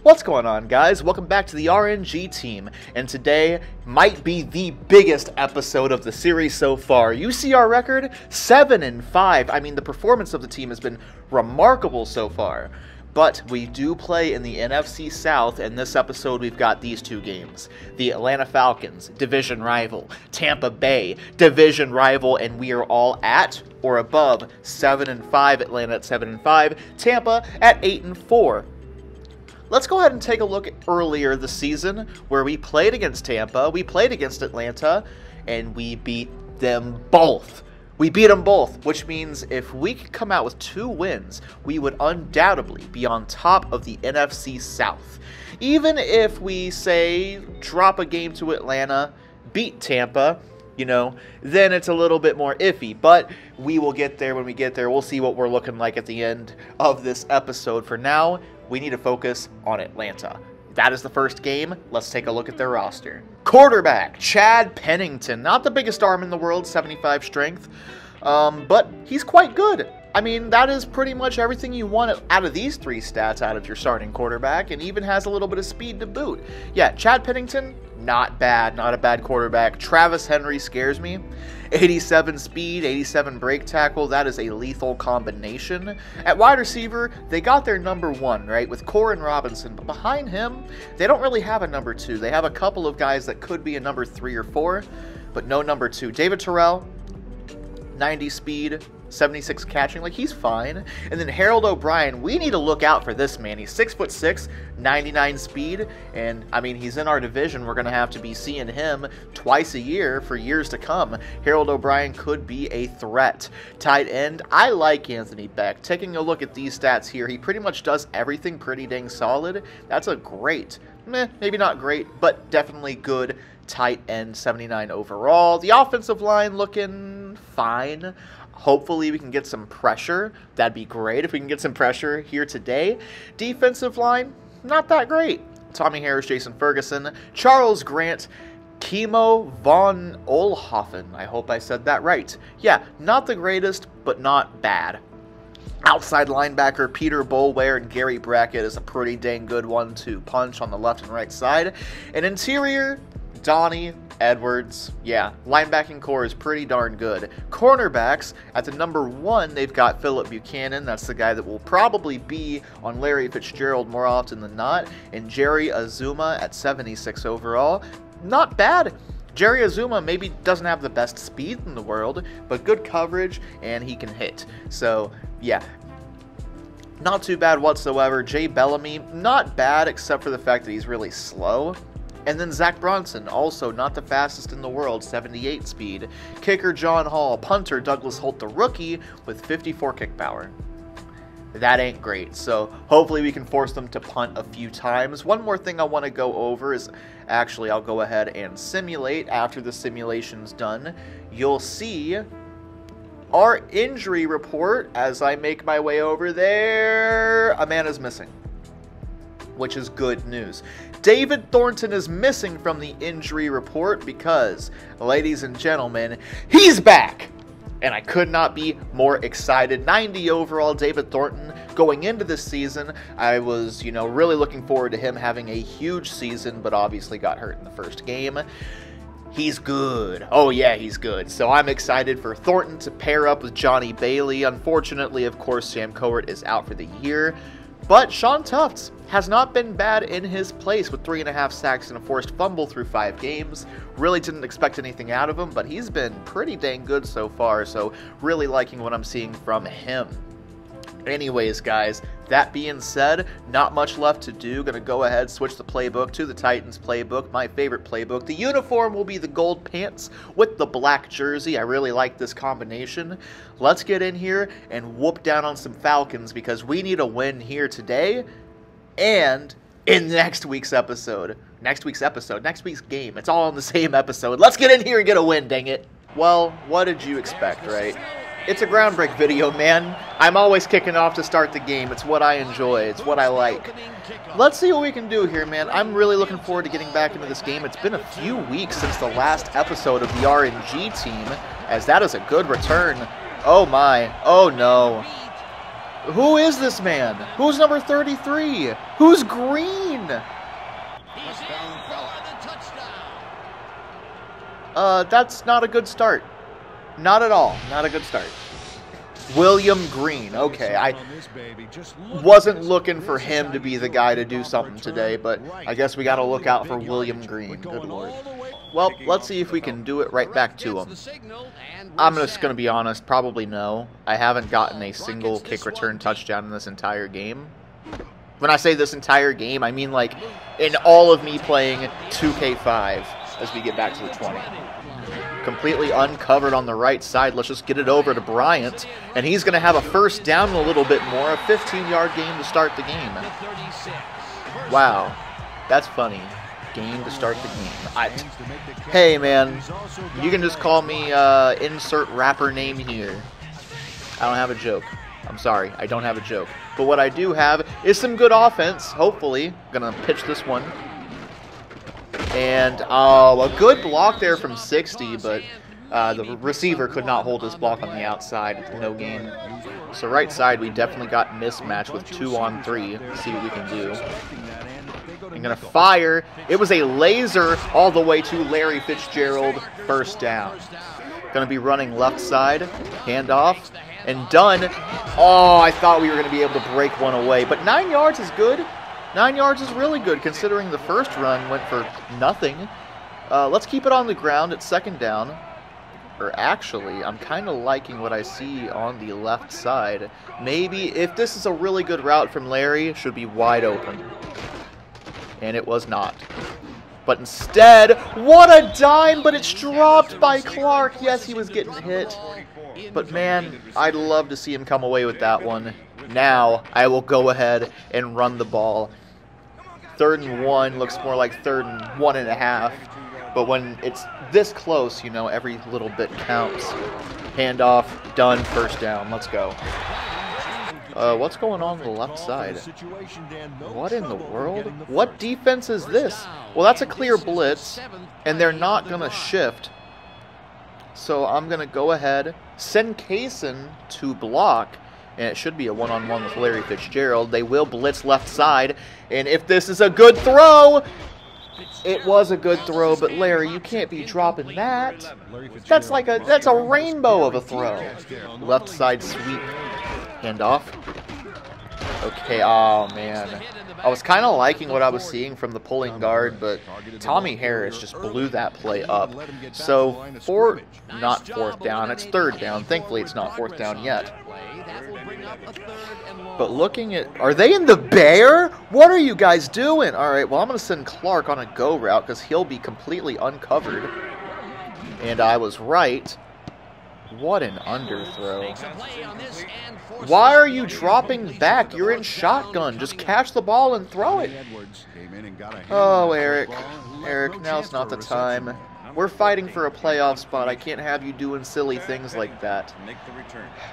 What's going on, guys? Welcome back to the RNG team, and today might be the biggest episode of the series so far. You see our record? 7-5. I mean, the performance of the team has been remarkable so far. But we do play in the NFC South, and this episode we've got these two games. The Atlanta Falcons, division rival. Tampa Bay, division rival, and we are all at or above 7-5. Atlanta at 7-5. Tampa at 8-4. Let's go ahead and take a look at earlier this season where we played against Tampa, we played against Atlanta, and we beat them both. We beat them both, which means if we could come out with 2 wins, we would undoubtedly be on top of the NFC South. Even if we, say, drop a game to Atlanta, beat Tampa, you know, then it's a little bit more iffy. But we will get there when we get there. We'll see what we're looking like at the end of this episode. For now, we need to focus on Atlanta. That is the first game. Let's take a look at their roster. Quarterback, Chad Pennington. Not the biggest arm in the world, 75 strength. But he's quite good. I mean, that is pretty much everything you want out of these 3 stats out of your starting quarterback, and even has a little bit of speed to boot. Yeah, Chad Pennington, not bad. Not a bad quarterback. Travis Henry scares me. 87 speed, 87 break tackle. That is a lethal combination. At wide receiver, they got their number 1, right, with Corin Robinson. But behind him, they don't really have a number 2. They have a couple of guys that could be a number 3 or 4, but no number 2. David Terrell, 90 speed, 76 catching, like he's fine. And then Harold O'Brien, we need to look out for this man. He's 6'6", 99 speed, and I mean, he's in our division. We're gonna have to be seeing him twice a year for years to come. Harold O'Brien could be a threat. Tight end, I like Anthony Beck. Taking a look at these stats here, he pretty much does everything pretty dang solid. That's a great, maybe not great, but definitely good tight end, 79 overall. The offensive line looking fine. Hopefully we can get some pressure. That'd be great if we can get some pressure here today. Defensive line, not that great. Tommy Harris, Jason Ferguson, Charles Grant, Kimo von Oelhoffen. I hope I said that right. Yeah, not the greatest, but not bad. Outside linebacker Peter Boulware and Gary Brackett is a pretty dang good one to punch on the left and right side. And interior, Donnie Edwards. Yeah, linebacking core is pretty darn good. Cornerbacks, at the number 1, they've got Phillip Buchanan. That's the guy that will probably be on Larry Fitzgerald more often than not. And Jerry Azuma at 76 overall. Not bad. Jerry Azuma maybe doesn't have the best speed in the world, but good coverage, and he can hit. So, yeah. Not too bad whatsoever. Jay Bellamy, not bad except for the fact that he's really slow. And then Zach Bronson, also not the fastest in the world, 78 speed. Kicker John Hall, punter Douglas Holt, the rookie, with 54 kick power. That ain't great, so hopefully we can force them to punt a few times. One more thing I want to go over is, actually I'll go ahead and simulate. After the simulation's done, you'll see our injury report as I make my way over there. A man is missing, which is good news. David Thornton is missing from the injury report because, ladies and gentlemen, he's back! And I could not be more excited. 90 overall, David Thornton. Going into this season, I was, really looking forward to him having a huge season, but obviously got hurt in the first game. He's good. Oh yeah, he's good. So I'm excited for Thornton to pair up with Johnny Bailey. Unfortunately, of course, Sam Cowart is out for the year. But Sean Tufts has not been bad in his place with 3.5 sacks and a forced fumble through 5 games. Really didn't expect anything out of him, but he's been pretty dang good so far, so really liking what I'm seeing from him. Anyways, guys, that being said, not much left to do. Gonna go ahead, switch the playbook to the Titans playbook, my favorite playbook. The uniform will be the gold pants with the black jersey. I really like this combination. Let's get in here and whoop down on some Falcons because we need a win here today and in next week's episode. Next week's game. It's all in the same episode. Let's get in here and get a win, dang it. Well, what did you expect, right? It's a groundbreak video, man. I'm always kicking off to start the game. It's what I enjoy. It's what I like. Let's see what we can do here, man. I'm really looking forward to getting back into this game. It's been a few weeks since the last episode of the RNG team, as that is a good return. Oh my. Oh no. Who is this man? Who's number 33? Who's green? Green. That's not a good start. Not at all. Not a good start. William Green. Okay, I wasn't looking for him to be the guy to do something today, but I guess we got to look out for William Green. Good Lord. Well, let's see if we can do it right back to him. I'm just going to be honest, probably no. I haven't gotten a single kick return touchdown in this entire game. When I say this entire game, I mean like in all of me playing 2K5 as we get back to the 20. Completely uncovered on the right side. Let's just get it over to Bryant, and he's going to have a first down in a little bit more. A 15-yard gain to start the game. Wow, that's funny. Game to start the game. Hey, man, you can just call me insert rapper name here. I don't have a joke. I'm sorry, I don't have a joke. But what I do have is some good offense, hopefully. Gonna pitch this one. And, a good block there from 60, but the receiver could not hold his block on the outside. No gain. So right side, we definitely got mismatch with 2-on-3. Let's see what we can do. I'm going to fire. It was a laser all the way to Larry Fitzgerald. First down. Going to be running left side. Handoff. And done. Oh, I thought we were going to be able to break one away. But 9 yards is good. 9 yards is really good considering the first run went for nothing. Let's keep it on the ground at second down. Or actually, I'm kind of liking what I see on the left side. Maybe if this is a really good route from Larry, it should be wide open. And it was not. But instead, what a dime, but it's dropped by Clark. Yes, he was getting hit. But man, I'd love to see him come away with that one. Now, I will go ahead and run the ball. 3rd and 1 looks more like 3rd and 1.5. But when it's this close, you know, every little bit counts. Handoff, done, first down. Let's go. What's going on the left side? What in the world? What defense is this? Well, that's a clear blitz, and they're not going to shift. So I'm going to go ahead, send Kaysen to block, and it should be a one-on-one with Larry Fitzgerald. They will blitz left side, and if this is a good throw, it was a good throw, but Larry, you can't be dropping that. That's a rainbow of a throw. Left side sweep. Handoff. Okay, oh man. I was kind of liking what I was seeing from the pulling guard, but Tommy Harris just blew that play up. So, not fourth down, it's 3rd down. Thankfully, it's not 4th down yet. But looking at... Are they in the bear? What are you guys doing? All right, well, I'm going to send Clark on a go route because he'll be completely uncovered. And I was right. What an underthrow. Why are you dropping back? You're in shotgun. Just catch the ball and throw it. Oh, Eric. Eric, now's not the time. We're fighting for a playoff spot. I can't have you doing silly things like that.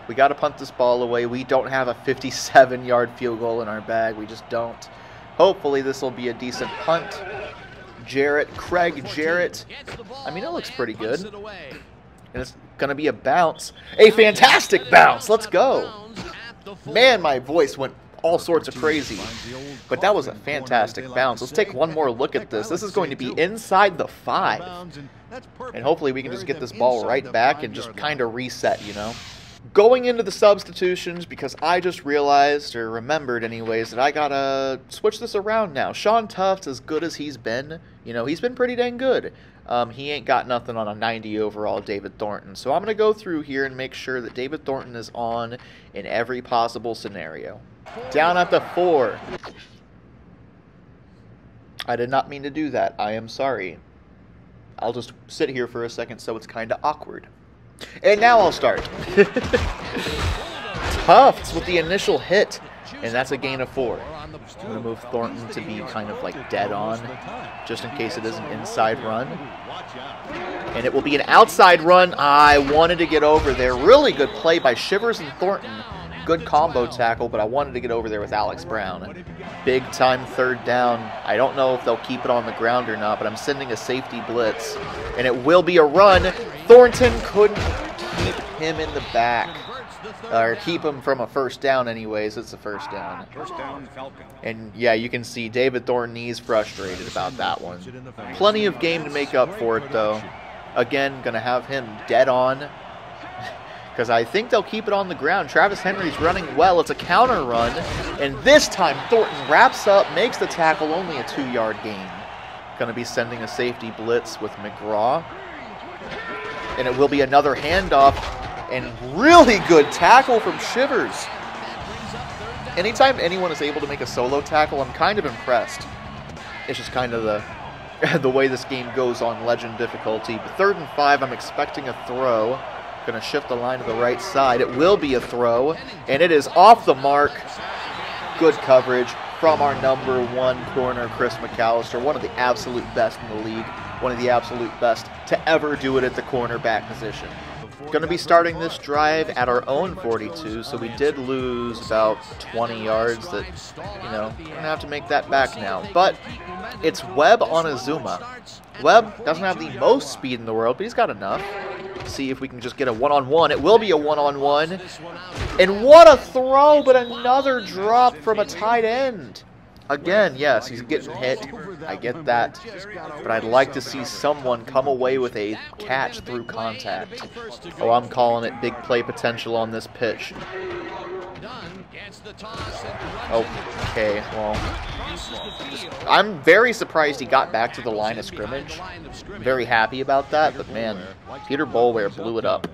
We got to punt this ball away. We don't have a 57-yard field goal in our bag. We just don't. Hopefully this will be a decent punt. Craig Jarrett. I mean, it looks pretty good. And it's going to be a bounce. A fantastic bounce. Let's go. Man, my voice went all sorts of crazy. But that was a fantastic bounce. Let's take one more look at this. This is going to be inside the 5. And hopefully we can just get this ball right back and just kind of reset, you know. Going into the substitutions, because I just realized, or remembered anyways, that I gotta switch this around now. Sean Tufts, as good as he's been, you know, he's been pretty dang good. He ain't got nothing on a 90 overall David Thornton. So I'm going to go through here and make sure that David Thornton is on in every possible scenario. Down at the 4. I did not mean to do that. I am sorry. I'll just sit here for a second so it's kind of awkward. And now I'll start. Tufts with the initial hit. And that's a gain of 4. I'm going to move Thornton to be kind of like dead on, just in case it is an inside run. And it will be an outside run. I wanted to get over there. Really good play by Shivers and Thornton. Good combo tackle, but I wanted to get over there with Alex Brown. Big time 3rd down. I don't know if they'll keep it on the ground or not, but I'm sending a safety blitz. And it will be a run. Thornton couldn't keep him in the back. or keep him from a first down anyways. It's a first down. And yeah, you can see David Thornton's frustrated about that one. Plenty of game to make up for it though. Again, gonna have him dead on, because I think they'll keep it on the ground. Travis Henry's running well. It's a counter run, and this time Thornton wraps up, makes the tackle, only a 2-yard gain. Gonna be sending a safety blitz with McGraw, and it will be another handoff, and really good tackle from Shivers. Anytime anyone is able to make a solo tackle, I'm kind of impressed. It's just kind of the way this game goes on Legend difficulty. But 3rd and 5, I'm expecting a throw. Going to shift the line to the right side. It will be a throw, and it is off the mark. Good coverage from our #1 corner, Chris McAllister, one of the absolute best in the league, one of the absolute best to ever do it at the cornerback position. Going to be starting this drive at our own 42, so we did lose about 20 yards that, you know, we're going to have to make that back now. But it's Webb on Azuma. Webb doesn't have the most speed in the world, but he's got enough. See if we can just get a one-on-one. It will be a one-on-one. And what a throw, but another drop from a tight end. Again, yes, he's getting hit. I get that. But I'd like to see someone come away with a catch through contact. Oh, I'm calling it big play potential on this pitch. Okay, well, I'm very surprised he got back to the line of scrimmage. I'm very happy about that, but man, Peter Boulware blew it up.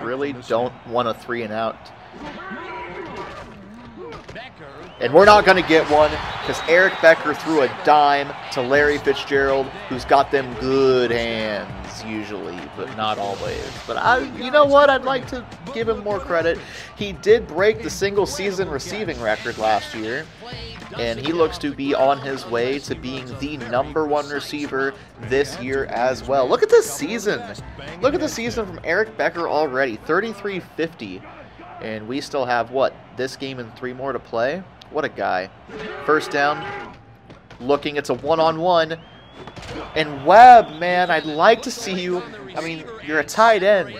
Really don't want a 3-and-out. And we're not going to get one because Eric Becker threw a dime to Larry Fitzgerald, who's got them good hands usually, but not always. But you know what? I'd like to give him more credit. He did break the single-season receiving record last year, and he looks to be on his way to being the #1 receiver this year as well. Look at this season. Look at the season from Eric Becker already, 33-50. And we still have, what, this game and 3 more to play? What a guy. First down. Looking, it's a one-on-one. And Webb, man, I'd like to see you. I mean, you're a tight end.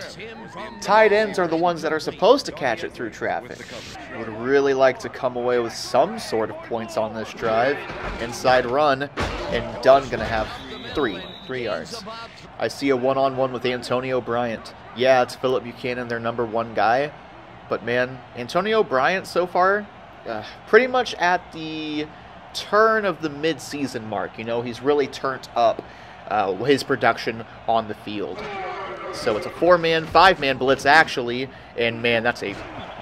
Tight ends are the ones that are supposed to catch it through traffic. I would really like to come away with some sort of points on this drive. Inside run, and Dunn going to have 3 yards. I see a one-on-one with Antonio Bryant. Yeah, it's Phillip Buchanan, their #1 guy. But man, Antonio Bryant so far, pretty much at the turn of the mid-season mark. You know, he's really turned up his production on the field. So it's a 4-man, 5-man blitz actually, and man, that's a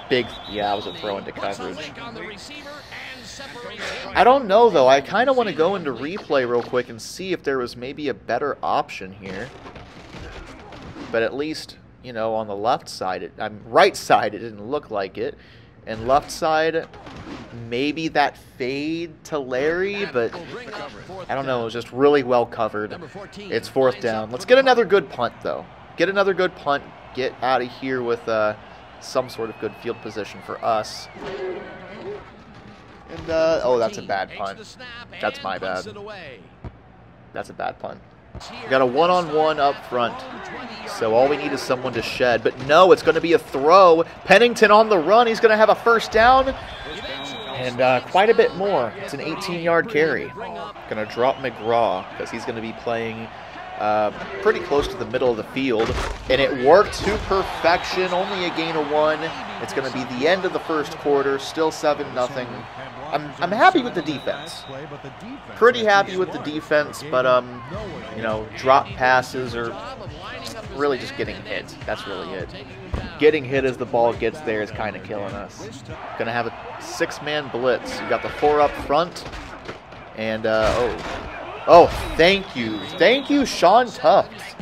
big, yeah, that was a throw into coverage. I don't know though, I kind of want to go into replay real quick and see if there was maybe a better option here. But at least, you know, on the left side, right side, it didn't look like it. And left side, maybe that fade to Larry, but I don't know. It was just really well covered. It's 4th down. Let's get another good punt, though. Get another good punt. Get out of here with some sort of good field position for us. And, oh, that's a bad punt. That's my bad. That's a bad punt. We got a one-on-one up front, so all we need is someone to shed. But no, it's going to be a throw. Pennington on the run. He's going to have a first down and quite a bit more. It's an 18-yard carry. Going to drop McGraw because he's going to be playing pretty close to the middle of the field. And it worked to perfection. Only a gain of 1. It's going to be the end of the first quarter. Still 7-0. I'm happy with the defense. Pretty happy with the defense, but you know, drop passes are really just getting hit. That's really it. Getting hit as the ball gets there is kind of killing us. Gonna have a 6-man blitz. You got the 4 up front, and oh, thank you, Sean Tufts.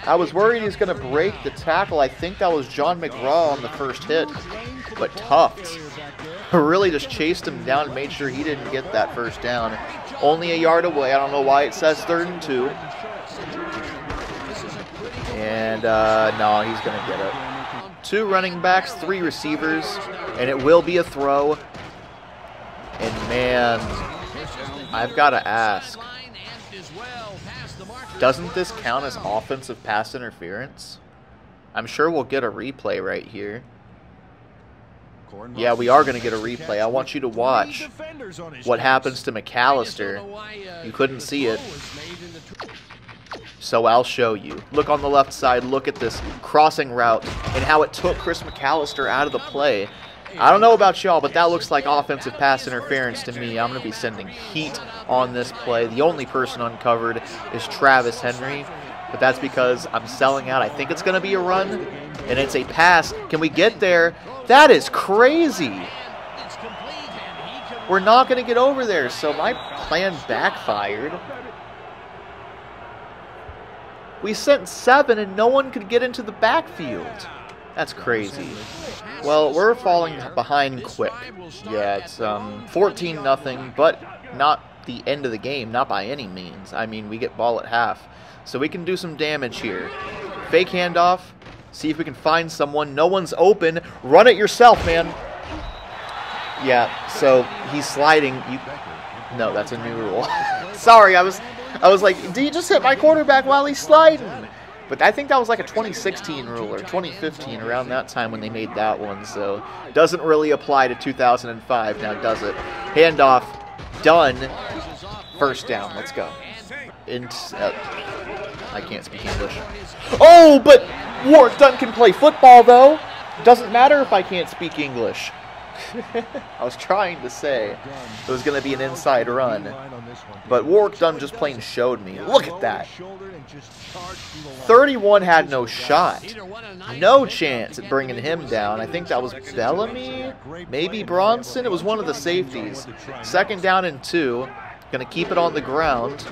I was worried he was gonna break the tackle. I think that was John McGraw on the first hit, but Tufts really just chased him down and made sure he didn't get that first down. Only a yard away. I don't know why it says 3rd and 2. And no, he's going to get it. 2 running backs, 3 receivers, and it will be a throw. And man, I've got to ask, doesn't this count as offensive pass interference? I'm sure we'll get a replay right here. Yeah, we are going to get a replay. I want you to watch what happens to McAllister. You couldn't see it, so I'll show you. Look on the left side. Look at this crossing route and how it took Chris McAllister out of the play. I don't know about y'all, but that looks like offensive pass interference to me. I'm going to be sending heat on this play. The only person uncovered is Travis Henry, but that's because I'm selling out. I think it's going to be a run, and it's a pass. Can we get there? That is crazy. We're not going to get over there, so my plan backfired. We sent 7, and no one could get into the backfield. That's crazy. Well, we're falling behind quick. Yeah, it's 14-0, but not the end of the game, not by any means. I mean, we get ball at half, so we can do some damage here. Fake handoff, see if we can find someone. No one's open. Run it yourself, man. Yeah, so he's sliding. No, that's a new rule. Sorry, I was like, did you just hit my quarterback while he's sliding? But I think that was like a 2016 rule or 2015, around that time when they made that one. So it doesn't really apply to 2005 now, does it? Handoff, done. First down, let's go. I can't speak English. Oh, but Warwick Dunn can play football, though. Doesn't matter if I can't speak English. I was trying to say it was going to be an inside run, but Warwick Dunn just plain showed me. Look at that. 31 had no shot. No chance at bringing him down. I think that was Bellamy, maybe Bronson. It was one of the safeties. 2nd down and 2. Going to keep it on the ground.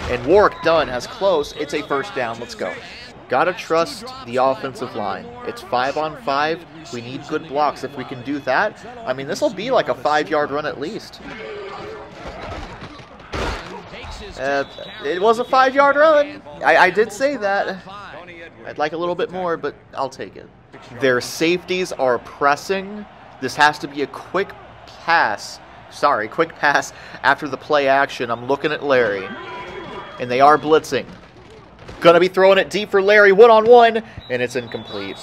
And Warwick Dunn has close. It's a first down. Let's go. Gotta trust the offensive line. It's 5-on-5. We need good blocks. If we can do that, I mean, this will be like a 5-yard run at least. It was a 5-yard run. I did say that. I'd like a little bit more, but I'll take it. Their safeties are pressing. This has to be a quick pass. Sorry, quick pass after the play action. I'm looking at Larry, and they are blitzing. Gonna be throwing it deep for Larry, one-on-one, and it's incomplete.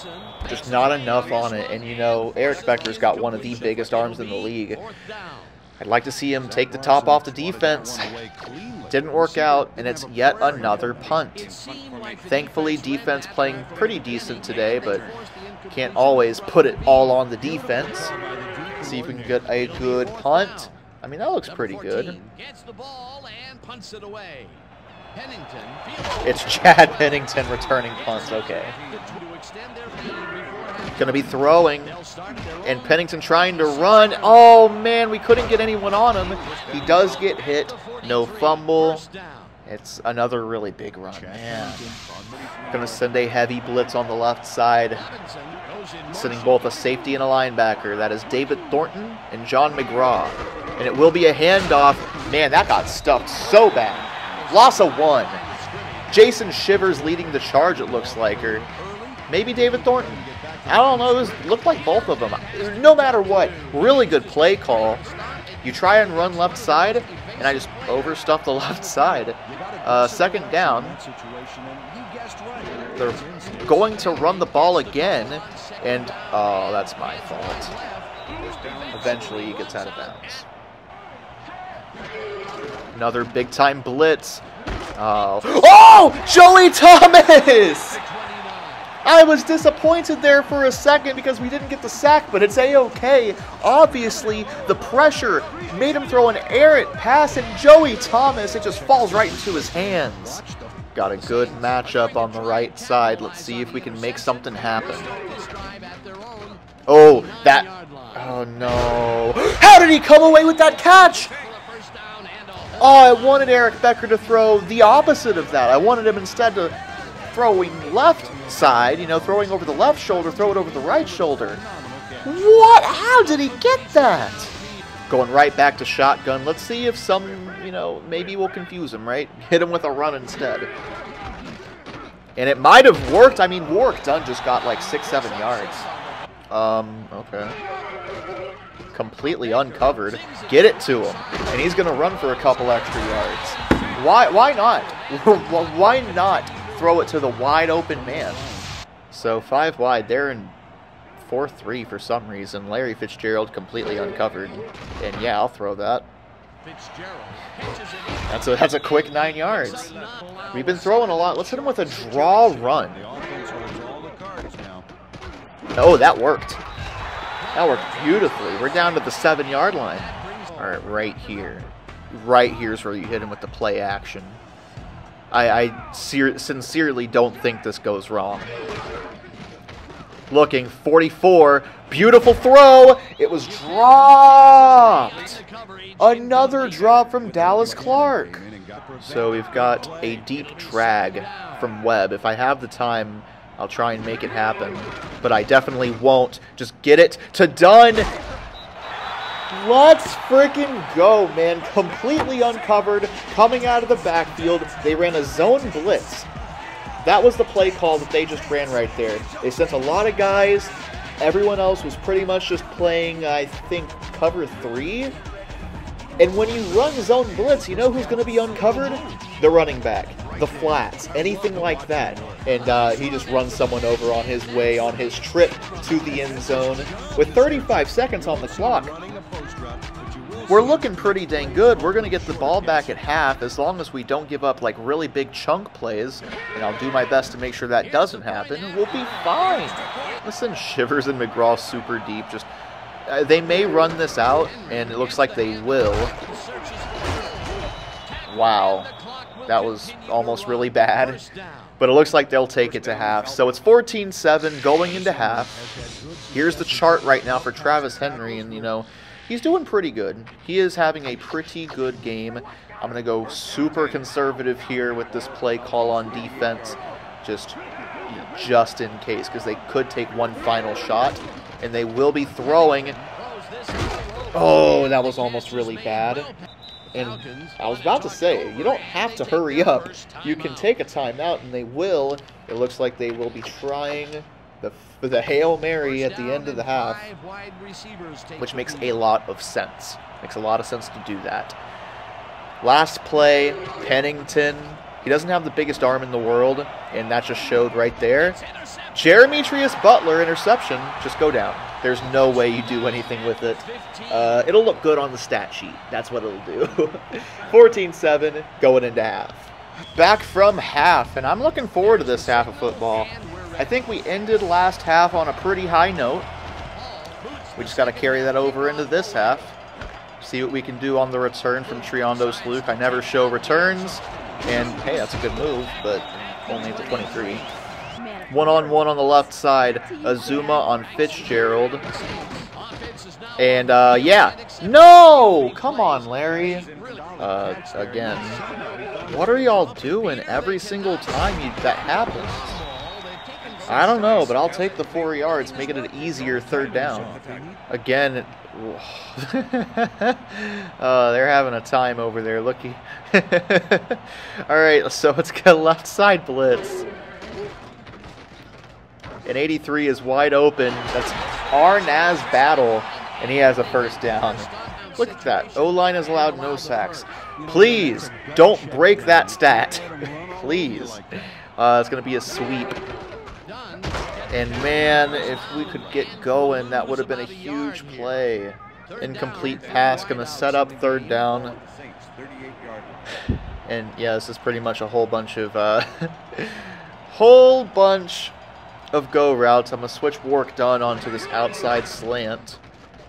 Just not enough on it. And you know, Eric Becker's got one of the biggest arms in the league. I'd like to see him take the top off the defense. Didn't work out, and it's yet another punt. Thankfully, defense playing pretty decent today, but can't always put it all on the defense. See if we can get a good punt. I mean, that looks pretty good. It's Chad Pennington returning punts, okay. Going to be throwing, and Pennington trying to run. Oh, man, we couldn't get anyone on him. He does get hit. No fumble. It's another really big run, man. Going to send a heavy blitz on the left side, sending both a safety and a linebacker. That is David Thornton and John McGraw. And it will be a handoff. Man, that got stuffed so bad. Loss of 1. Jason Shivers leading the charge, it looks like, or maybe David Thornton. I don't know. It looked like both of them. No matter what, really good play call. You try and run left side, and I just overstuffed the left side. 2nd down. They're going to run the ball again, and oh, that's my fault. Eventually, he gets out of bounds. Another big-time blitz. Oh, Joey Thomas! I was disappointed there for a second because we didn't get the sack, but it's A-okay. Obviously, the pressure made him throw an errant pass, and Joey Thomas, it just falls right into his hands. Got a good matchup on the right side. Let's see if we can make something happen. Oh, that... Oh, no. How did he come away with that catch? Oh, I wanted Eric Becker to throw the opposite of that. I wanted him instead to throwing left side, you know, throwing over the left shoulder, throw it over the right shoulder. What? How did he get that? Going right back to shotgun. Let's see if some, you know, maybe we'll confuse him, right? Hit him with a run instead. And it might have worked. I mean, Warwick Dunn just got like 6-7 yards. Okay. Completely uncovered. Get it to him. And he's going to run for a couple extra yards. Why not? Why not throw it to the wide open man? So 5 wide. They're in 4-3 for some reason. Larry Fitzgerald completely uncovered. And yeah, I'll throw that. That's a quick 9 yards. We've been throwing a lot. Let's hit him with a draw run. Oh, that worked. That worked beautifully. We're down to the 7-yard line. All right, right here. Right here's where you hit him with the play action. I sincerely don't think this goes wrong. Looking, 44. Beautiful throw. It was dropped. Another drop from Dallas Clark. So we've got a deep drag from Webb. If I have the time, I'll try and make it happen. But I definitely won't. Just get it to Dunn. Let's freaking go, man. Completely uncovered, coming out of the backfield. They ran a zone blitz. That was the play call that they just ran right there. They sent a lot of guys. Everyone else was pretty much just playing, I think, cover 3. And when you run zone blitz, you know who's going to be uncovered? The running back, the flats, anything like that. And he just runs someone over on his way, on his trip to the end zone. With 35 seconds on the clock, we're looking pretty dang good. We're going to get the ball back at half as long as we don't give up like really big chunk plays. And I'll do my best to make sure that doesn't happen. We'll be fine. Listen, Shivers and McGraw super deep. Just they may run this out, and it looks like they will. Wow. That was almost really bad. But it looks like they'll take it to half. So it's 14-7 going into half. Here's the chart right now for Travis Henry, and you know, he's doing pretty good. He is having a pretty good game. I'm going to go super conservative here with this play call on defense, just in case, because they could take one final shot, and they will be throwing. Oh, that was almost really bad. And I was about to say, you don't have to hurry up. You can take a timeout, and they will. It looks like they will be trying the Hail Mary at the end of the half, which makes a lot of sense. Makes a lot of sense to do that. Last play, Pennington. He doesn't have the biggest arm in the world, and that just showed right there. Jeremetrius Butler interception. Just go down. There's no way you do anything with it. It'll look good on the stat sheet. That's what it'll do. 14-7 going into half. Back from half, and I'm looking forward to this half of football. I think we ended last half on a pretty high note. We just got to carry that over into this half. See what we can do on the return from Triondo Luke. I never show returns, and hey, that's a good move, but only at the 23. One-on-one on the left side, Azuma on Fitzgerald. And, yeah. No! Come on, Larry. Again. What are y'all doing every single time that happens? I don't know, but I'll take the 4 yards, make it an easier third down. Again, they're having a time over there. Looky. All right, so let's get a left side blitz. And 83 is wide open. That's Arnaz Battle, and he has a first down. Look at that. O-line has allowed no sacks. Please, don't break that stat. Please. It's going to be a sweep. And man, if we could get going, that would have been a huge play. Incomplete pass, going to set up third down. And yeah, this is pretty much a whole bunch of go routes. I'm going to switch Warwick Dunn onto this outside slant.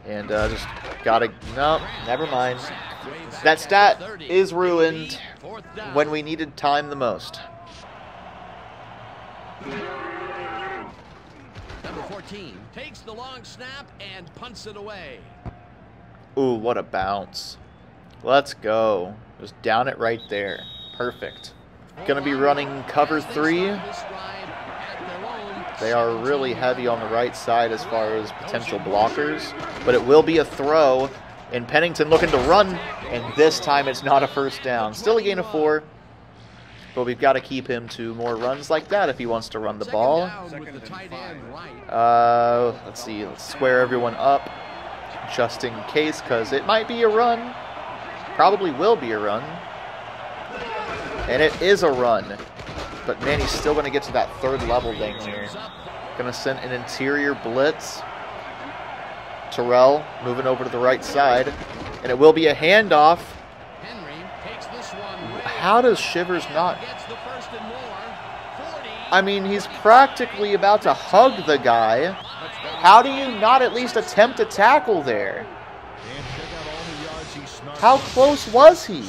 And just got to... No, never mind. That stat is ruined when we needed time the most. Number 14 takes the long snap and punts it away. Ooh, what a bounce. Let's go. Just down it right there. Perfect. Going to be running cover 3. They are really heavy on the right side as far as potential blockers, but it will be a throw, and Pennington looking to run, and this time it's not a first down. Still a gain of 4, but we've got to keep him to more runs like that if he wants to run the ball. Let's see, let's square everyone up just in case, because it might be a run. Probably will be a run. And it is a run. But man, he's still going to get to that third level thing here. Gonna send an interior blitz. Terrell moving over to the right side. And it will be a handoff. How does Shivers not? I mean, he's practically about to hug the guy. How do you not at least attempt a tackle there? How close was he?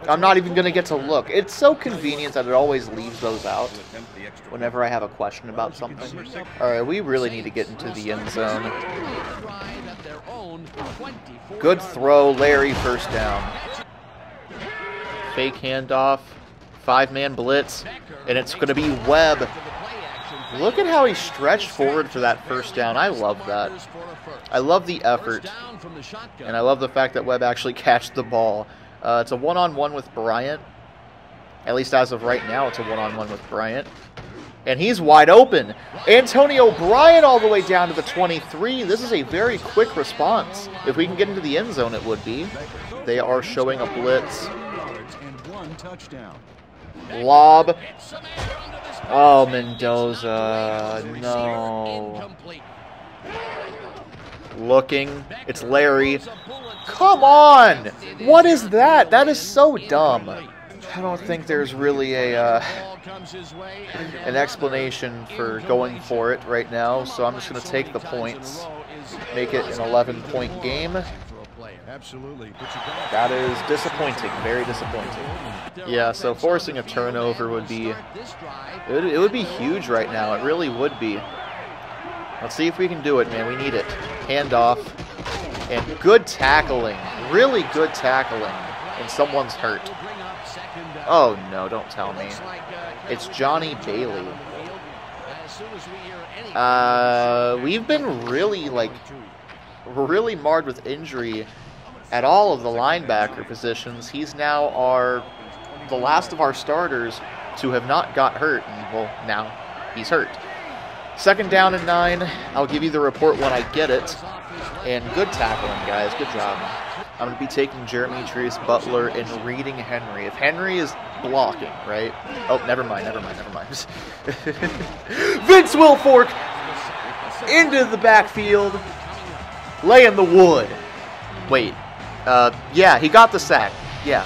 I'm not even going to get to look. It's so convenient that it always leaves those out whenever I have a question about something. All right, we really need to get into the end zone. Good throw, Larry, first down. Fake handoff, 5-man blitz, and it's going to be Webb. Look at how he stretched forward for that first down. I love that. I love the effort, and I love the fact that Webb actually catched the ball. It's a one-on-one with Bryant. At least as of right now, it's a one-on-one with Bryant. And he's wide open. Antonio Bryant all the way down to the 23. This is a very quick response. If we can get into the end zone, it would be. They are showing a blitz. Lob. Oh, Mendoza. No. Looking. It's Larry. Come on! What is that? That is so dumb. I don't think there's really an explanation for going for it right now, so I'm just going to take the points, make it an 11-point game. That is disappointing, very disappointing. Yeah, so forcing a turnover would be, it would be huge right now. It really would be. Let's see if we can do it, man. We need it. Handoff. And good tackling. Really good tackling. And someone's hurt. Oh, no, don't tell me. It's Johnny Bailey. We've been really, really marred with injury at all of the linebacker positions. He's now the last of our starters to have not got hurt. And, well, now he's hurt. 2nd down and 9. I'll give you the report when I get it. And good tackling, guys. Good job. I'm going to be taking Jeremy Trace Butler and reading Henry. If Henry is blocking, right? Oh, never mind. Vince Wilfork into the backfield. Laying the wood. Wait. Yeah, he got the sack. Yeah.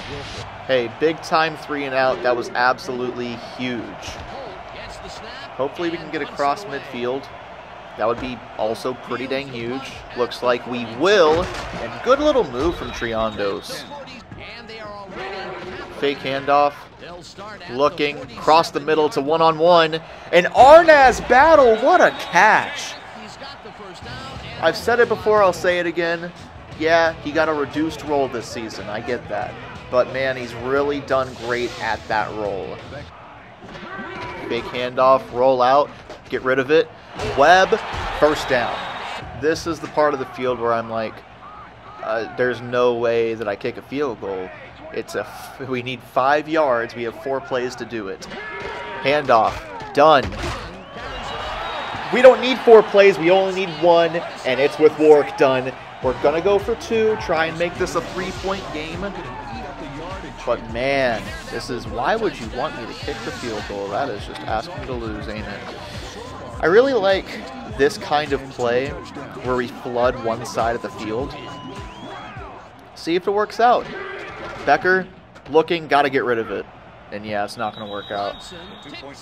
Hey, big time 3 and out. That was absolutely huge. Hopefully we can get across midfield. That would be also pretty dang huge. Looks like we will. And good little move from Triondos. Fake handoff. Looking. Cross the middle to one-on-one. And Arnaz Battle. What a catch. I've said it before. I'll say it again. Yeah, he got a reduced role this season. I get that. But, man, he's really done great at that role. Fake handoff. Roll out. Get rid of it. Webb, first down. This is the part of the field where I'm like, there's no way that I kick a field goal. We need 5 yards. We have 4 plays to do it. Handoff, done. We don't need 4 plays. We only need 1, and it's with Warwick done. We're going to go for 2, try and make this a 3-point game. But, man, why would you want me to kick the field goal? That is just asking to lose, ain't it? I really like this kind of play where we flood one side of the field. See if it works out. Becker looking, got to get rid of it. And yeah, it's not going to work out.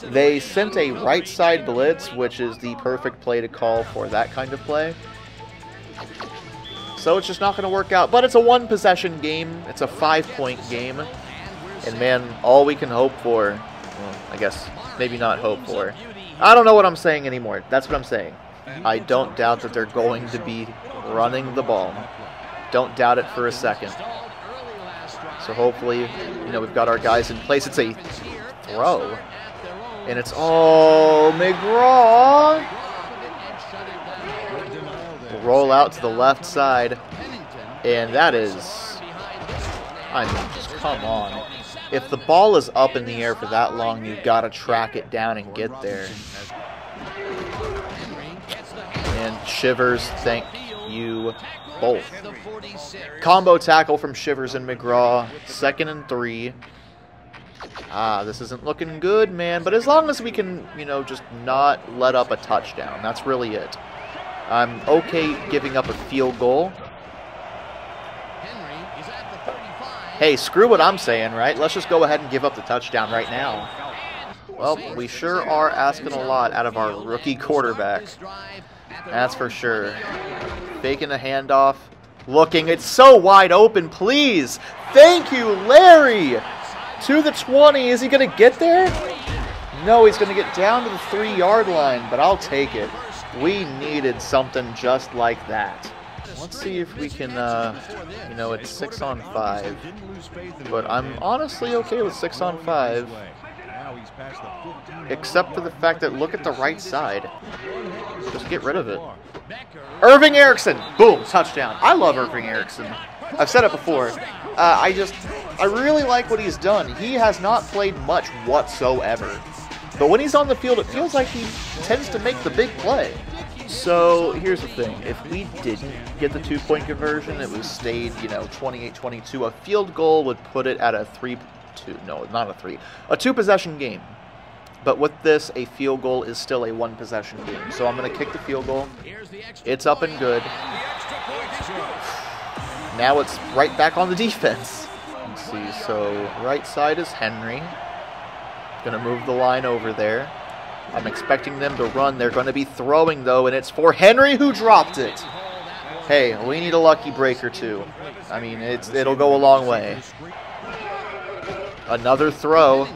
They sent a right side blitz, which is the perfect play to call for that kind of play. So it's just not going to work out. But it's a 1-possession game. It's a 5-point game. And man, all we can hope for, well, I guess maybe not hope for. I don't know what I'm saying anymore. That's what I'm saying. I don't doubt that they're going to be running the ball. Don't doubt it for a second. So hopefully, we've got our guys in place. It's a throw. And it's all McGraw. We'll roll out to the left side. And that is, I mean, just come on. If the ball is up in the air for that long, you've got to track it down and get there. And Shivers, thank you both. Combo tackle from Shivers and McGraw. 2nd and 3. This isn't looking good, man. But as long as we can, you know, just not let up a touchdown, that's really it. I'm okay giving up a field goal. Hey, screw what I'm saying, right? Let's just go ahead and give up the touchdown right now. Well, we sure are asking a lot out of our rookie quarterback. That's for sure. Faking a handoff. Looking, it's so wide open, please. Thank you, Larry. To the 20. Is he going to get there? No, he's going to get down to the 3-yard line, but I'll take it. We needed something just like that. Let's see if we can, you know, it's 6 on 5. But I'm honestly okay with 6 on 5. Except for the fact that look at the right side. Just get rid of it. Irving Erickson! Boom! Touchdown. I love Irving Erickson. I've said it before. I really like what he's done. He has not played much whatsoever. But when he's on the field, it feels like he tends to make the big play. So here's the thing. If we didn't get the 2-point conversion, it was stayed, you know, 28-22. A field goal would put it at a 2-possession game. But with this, a field goal is still a 1-possession game. So I'm going to kick the field goal. It's up and good. Now it's right back on the defense. Let's see. So right side is Henry. Going to move the line over there. I'm expecting them to run. They're going to be throwing, though, and it's for Henry, who dropped it. Hey, we need a lucky break or two. I mean, it'll go a long way. Another throw,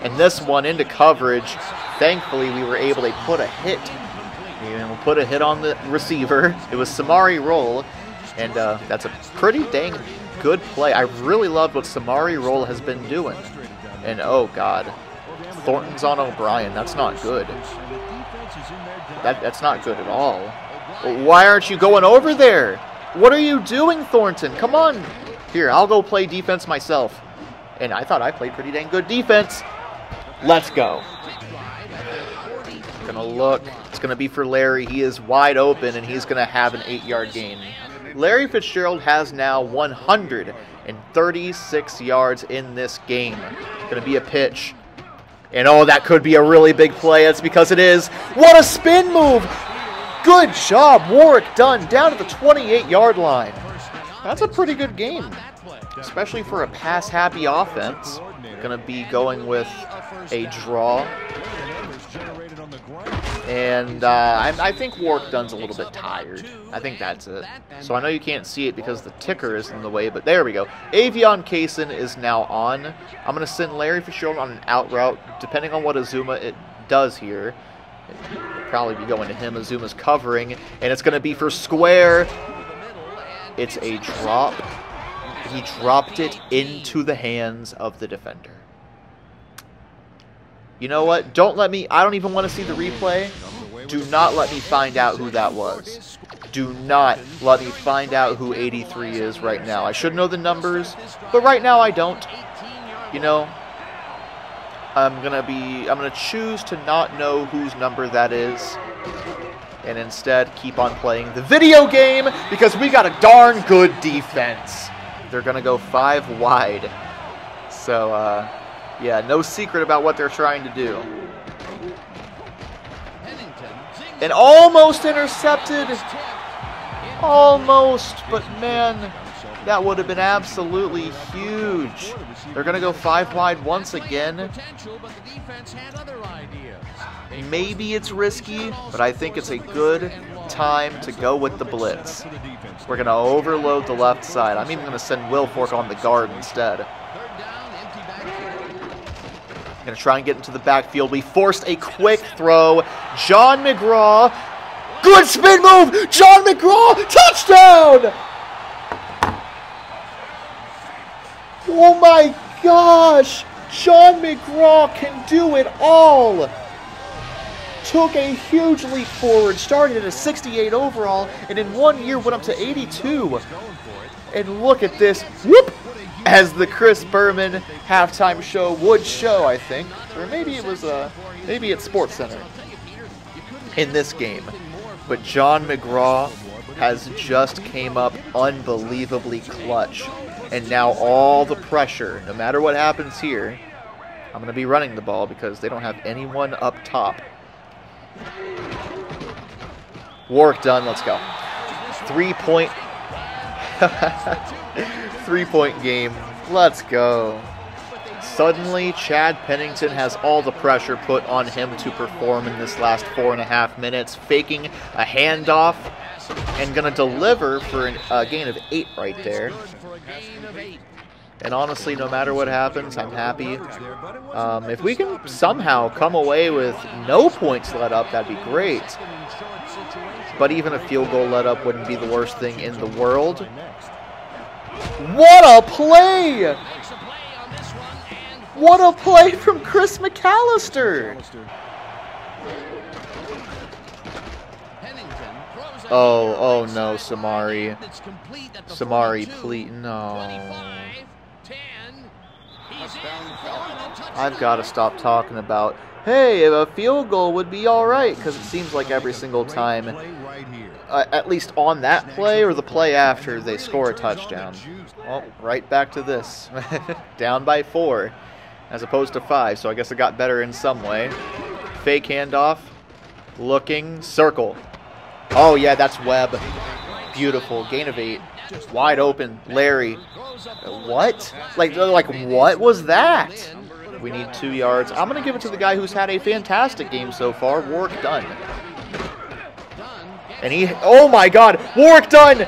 and this one into coverage. Thankfully, we were able to put a hit. We'll put a hit on the receiver. It was Samari Roll, and that's a pretty dang good play. I really loved what Samari Roll has been doing. And, oh, God. Thornton's on O'Brien. That's not good. That's not good at all. Why aren't you going over there? What are you doing, Thornton? Come on. Here, I'll go play defense myself. And I thought I played pretty dang good defense. Let's go. Gonna look. It's gonna be for Larry. He is wide open, and he's gonna have an 8-yard gain. Larry Fitzgerald has now 136 yards in this game. Gonna be a pitch. And oh, that could be a really big play. That's because it is. What a spin move! Good job, Warwick Dunn, down to the 28-yard line. That's a pretty good game, especially for a pass-happy offense. Going to be going with a draw. And I think Warwick Dunn's a little bit tired. I think that's it. So I know you can't see it because the ticker is in the way, but there we go. Avion Kaysen is now on. I'm going to send Larry Fitzgerald on an out route. Depending on what Azuma it does here, it'll probably be going to him. Azuma's covering, and it's going to be for square. It's a drop. He dropped it into the hands of the defender. You know what? Don't let me... I don't even want to see the replay. Do not let me find out who that was. Do not let me find out who 83 is right now. I should know the numbers, but right now I don't. You know, I'm gonna choose to not know whose number that is, and instead keep on playing the video game because we got a darn good defense. They're gonna go 5 wide. So, yeah, no secret about what they're trying to do. And almost intercepted. Almost, but man, that would have been absolutely huge. They're going to go 5 wide once again. Maybe it's risky, but I think it's a good time to go with the blitz. We're going to overload the left side. I'm even going to send Will Fork on the guard instead. Going to try and get into the backfield. We forced a quick throw. John McGraw. Good spin move. John McGraw. Touchdown. Oh my gosh. John McGraw can do it all. Took a huge leap forward. Started at a 68 overall. And in 1 year went up to 82. And look at this. Whoop. As the Chris Berman halftime show would show, I think. Or maybe it was, maybe it's SportsCenter in this game. But John McGraw has just came up unbelievably clutch. And now all the pressure, no matter what happens here, I'm going to be running the ball because they don't have anyone up top. Work done. Let's go. 3-point. 3-point game. Let's go. Suddenly, Chad Pennington has all the pressure put on him to perform in this last 4.5 minutes, faking a handoff and going to deliver for a gain of 8 right there. And honestly, no matter what happens, I'm happy. If we can somehow come away with no points let up, that'd be great. But even a field goal let up wouldn't be the worst thing in the world. What a play! What a play from Chris McAllister! Oh no, Samari. Samari, please, no. I've got to stop talking about, hey, a field goal would be alright, because it seems like every single time, at least on that play or the play after, they score a touchdown. Well, right back to this. Down by 4, as opposed to 5, so I guess it got better in some way. Fake handoff, looking, circle. Oh yeah, that's Webb. Beautiful, gain of 8. Wide open, Larry. What? Like what was that? We need 2 yards. I'm going to give it to the guy who's had a fantastic game so far, Warwick Dunn. And he, oh my God, Warwick Dunn!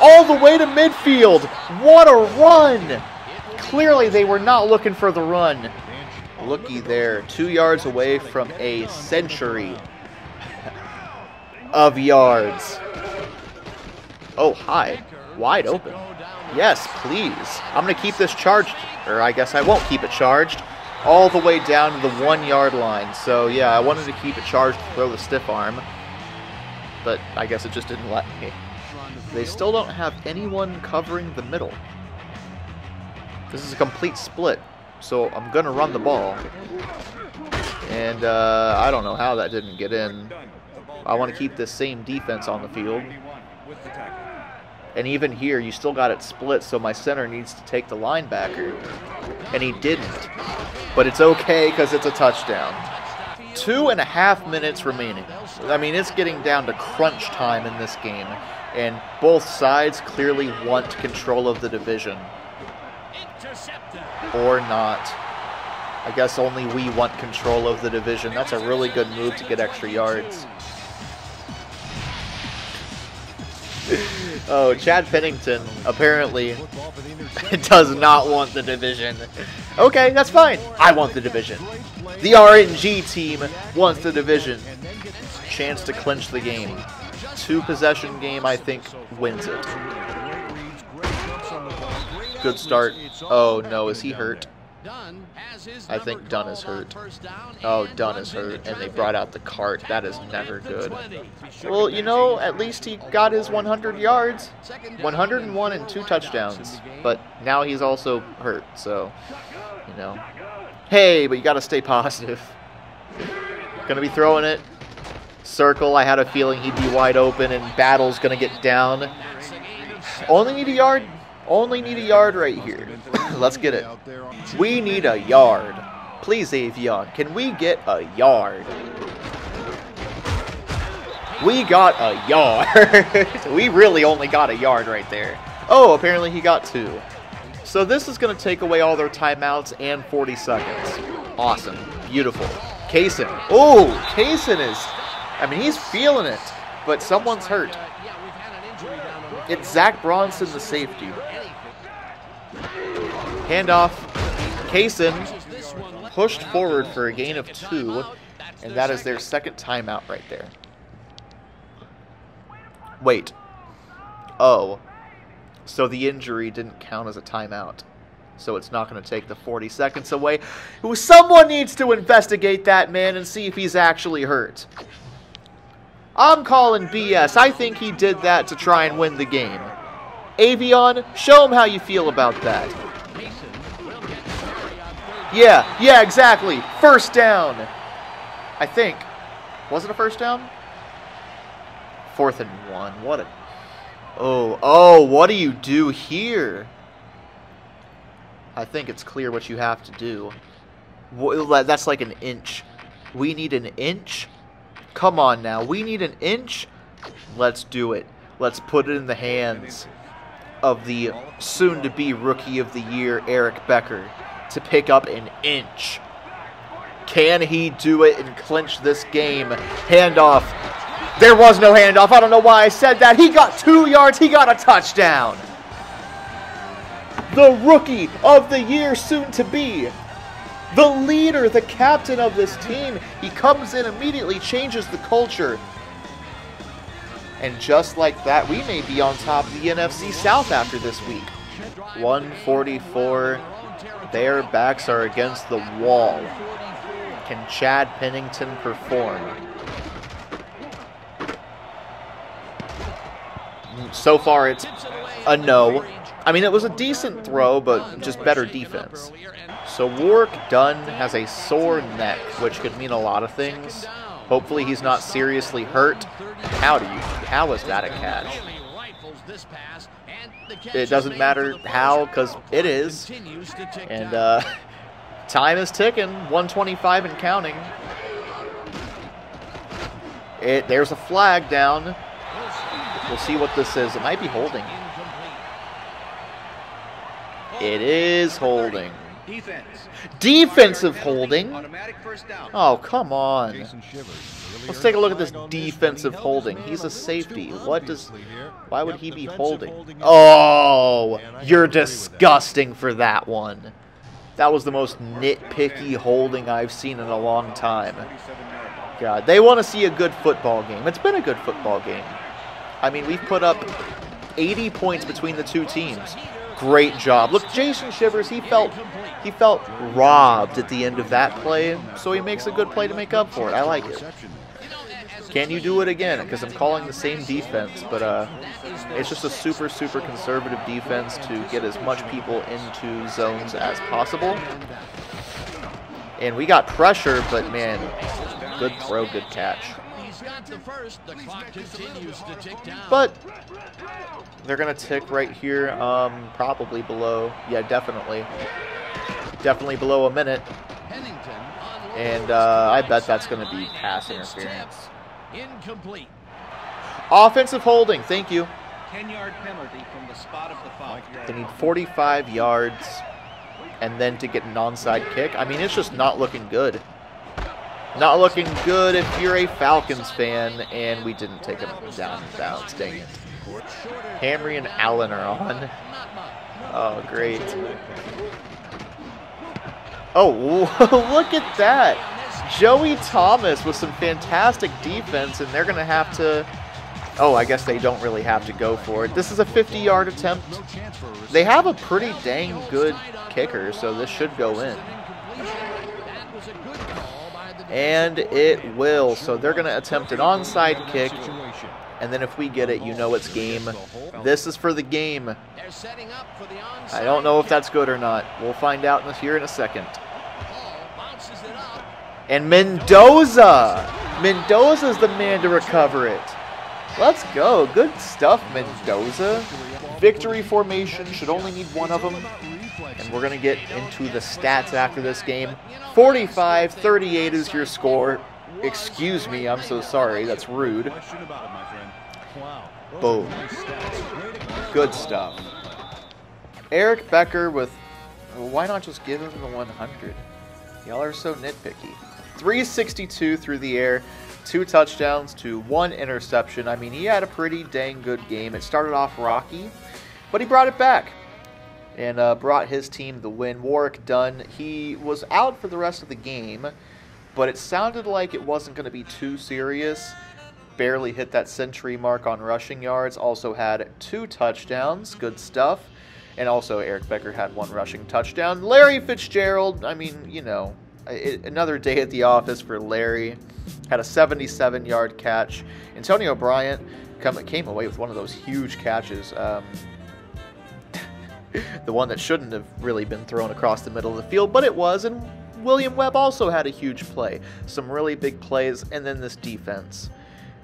All the way to midfield. What a run! Clearly they were not looking for the run. Looky there, 2 yards away from a century of yards. Oh, hi. Wide open. Yes, please. I'm going to keep this charged, or I guess I won't keep it charged, all the way down to the 1 yard line. So, yeah, I wanted to keep it charged to throw the stiff arm, but I guess it just didn't let me. They still don't have anyone covering the middle. This is a complete split, so I'm going to run the ball. And I don't know how that didn't get in. I want to keep this same defense on the field. And even here, you still got it split, so my center needs to take the linebacker. And he didn't. But it's okay, because it's a touchdown. 2.5 minutes remaining. I mean, it's getting down to crunch time in this game. And both sides clearly want control of the division. Or not. I guess only we want control of the division. That's a really good move to get extra yards. Oh, Chad Pennington apparently does not want the division. Okay, that's fine. I want the division. The RNG team wants the division. Chance to clinch the game. 2-possession game, I think, wins it. Good start. Oh no, is he hurt? I think Dunn is hurt. Oh, Dunn is hurt, and they brought out the cart. That is never good. Well, you know, at least he got his 100 yards. 101 and 2 touchdowns. But now he's also hurt, so, you know. Hey, but you got to stay positive. Going to be throwing it. Circle, I had a feeling he'd be wide open, and Battle's going to get down. Only need a yard. Only need a yard right here. Let's get it. We need a yard. Please, Avion, can we get a yard? We got a yard. We really only got a yard right there. Oh, apparently he got 2. So this is going to take away all their timeouts and 40 seconds. Awesome. Beautiful. Kaysen. Oh, Kaysen is... I mean, he's feeling it, but someone's hurt. It's Zach Bronson, the safety. Handoff. Kaysen pushed forward for a gain of 2, and that is their second timeout right there. Wait. Oh. So the injury didn't count as a timeout. So it's not going to take the 40 seconds away. Someone needs to investigate that man and see if he's actually hurt. I'm calling BS. I think he did that to try and win the game. Avion, show him how you feel about that. Yeah, exactly. First down. I think. Was it a first down? 4th and 1. What a... Oh, what do you do here? I think it's clear what you have to do. That's like an inch. We need an inch? Come on now. We need an inch? Let's do it. Let's put it in the hands of the soon-to-be Rookie of the Year, Eric Becker, to pick up an inch. Can he do it and clinch this game? Handoff. There was no handoff. I don't know why I said that. He got 2 yards. He got a touchdown. The Rookie of the Year, soon-to-be. The leader, the captain of this team. He comes in, immediately changes the culture. And just like that, we may be on top of the NFC South after this week. 144. Their backs are against the wall. Can Chad Pennington perform? So far, it's a no. I mean, it was a decent throw, but just better defense. So Warwick Dunn has a sore neck, which could mean a lot of things. Hopefully he's not seriously hurt. How is that a catch? It doesn't matter how, because it is. And time is ticking. 125 and counting. There's a flag down. We'll see what this is. It might be holding. It is holding. Defensive holding? Oh, come on. Let's take a look at this defensive holding. He's a safety. Why would he be holding? Oh, you're disgusting for that one. That was the most nitpicky holding I've seen in a long time. God, they want to see a good football game. It's been a good football game. I mean, we've put up 80 points between the two teams. Great job. Look, Jason Shivers, he felt robbed at the end of that play, so he makes a good play to make up for it. I like it. Can you do it again? Because I'm calling the same defense, but it's just a super, super conservative defense to get as much people into zones as possible. And we got pressure, but man, good throw, good catch. But they're going to tick right here, probably below. Yeah, definitely. Definitely below a minute. And I bet that's going to be pass interference. Incomplete. Offensive holding, thank you. 10-yard penalty from the spot of the foul. They need 45 yards and then to get an onside kick. I mean, it's just not looking good. Not looking good if you're a Falcons fan, and we didn't take him down in bounds, dang it. Hamry and Allen are on. Oh, great. Oh, look at that. Joey Thomas with some fantastic defense, and they're going to have to... Oh, I guess they don't really have to go for it. This is a 50-yard attempt. They have a pretty dang good kicker, so this should go in. And it will. So they're going to attempt an onside kick. And then if we get it, you know it's game. This is for the game. I don't know if that's good or not. We'll find out here in a second. And Mendoza! Mendoza's the man to recover it. Let's go. Good stuff, Mendoza. Victory formation. Should only need one of them. And we're going to get into the stats after this game. 45-38 is your score. Excuse me, I'm so sorry. That's rude. Boom. Good stuff. Eric Becker with... Why not just give him the 100? Y'all are so nitpicky. 362 through the air. 2 touchdowns to 1 interception. I mean, he had a pretty dang good game. It started off rocky, but he brought it back and brought his team the win. Warwick Dunn, he was out for the rest of the game, but it sounded like it wasn't going to be too serious. Barely hit that century mark on rushing yards. Also had 2 touchdowns. Good stuff. And also Eric Becker had 1 rushing touchdown. Larry Fitzgerald, I mean, you know, another day at the office for Larry. Had a 77-yard catch. Antonio Bryant came away with one of those huge catches. The one that shouldn't have really been thrown across the middle of the field, but it was. And William Webb also had a huge play. Some really big plays, and then this defense.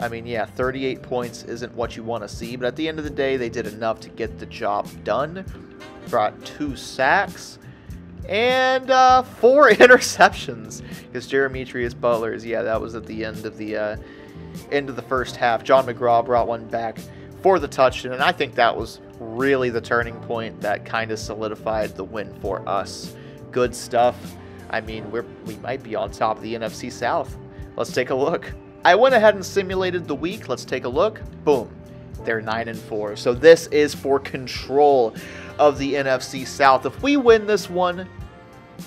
I mean, yeah, 38 points isn't what you want to see, but at the end of the day, they did enough to get the job done. Brought 2 sacks, And 4 interceptions. Because Jeremetrius Butler's, yeah, that was at the end of the first half. John McGraw brought one back for the touchdown, and I think that was really the turning point that kind of solidified the win for us. Good stuff. I mean, we might be on top of the NFC South. Let's take a look. I went ahead and simulated the week. Let's take a look. Boom. They're 9-4. So this is for control of the NFC South. If we win this one,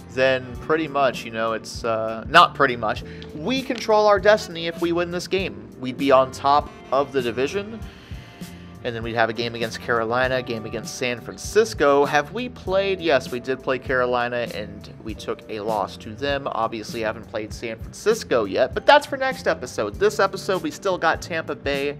then pretty much, you know, it's not pretty much. We control our destiny if we win this game. We'd be on top of the division. And then we'd have a game against Carolina, a game against San Francisco. Have we played? Yes, we did play Carolina, and we took a loss to them. Obviously, haven't played San Francisco yet, but that's for next episode. This episode, we still got Tampa Bay.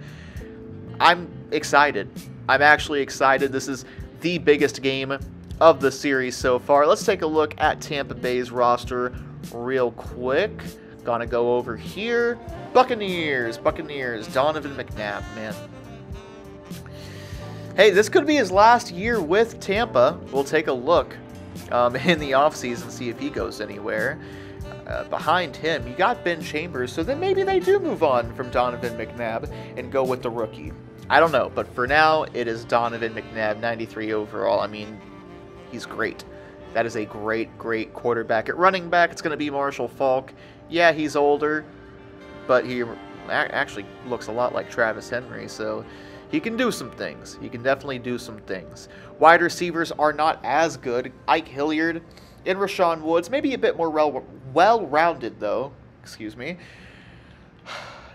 I'm excited. I'm actually excited. This is the biggest game of the series so far. Let's take a look at Tampa Bay's roster real quick. Gonna go over here. Buccaneers, Donovan McNabb, man. Hey, this could be his last year with Tampa. We'll take a look in the offseason, see if he goes anywhere. Behind him, you got Ben Chambers, so then maybe they do move on from Donovan McNabb and go with the rookie. I don't know, but for now, it is Donovan McNabb, 93 overall. I mean, he's great. That is a great, great quarterback. At running back, it's going to be Marshall Faulk. Yeah, he's older, but he actually looks a lot like Travis Henry, so he can do some things. He can definitely do some things. Wide receivers are not as good. Ike Hilliard and Rashawn Woods, maybe a bit more well-rounded, though. Excuse me.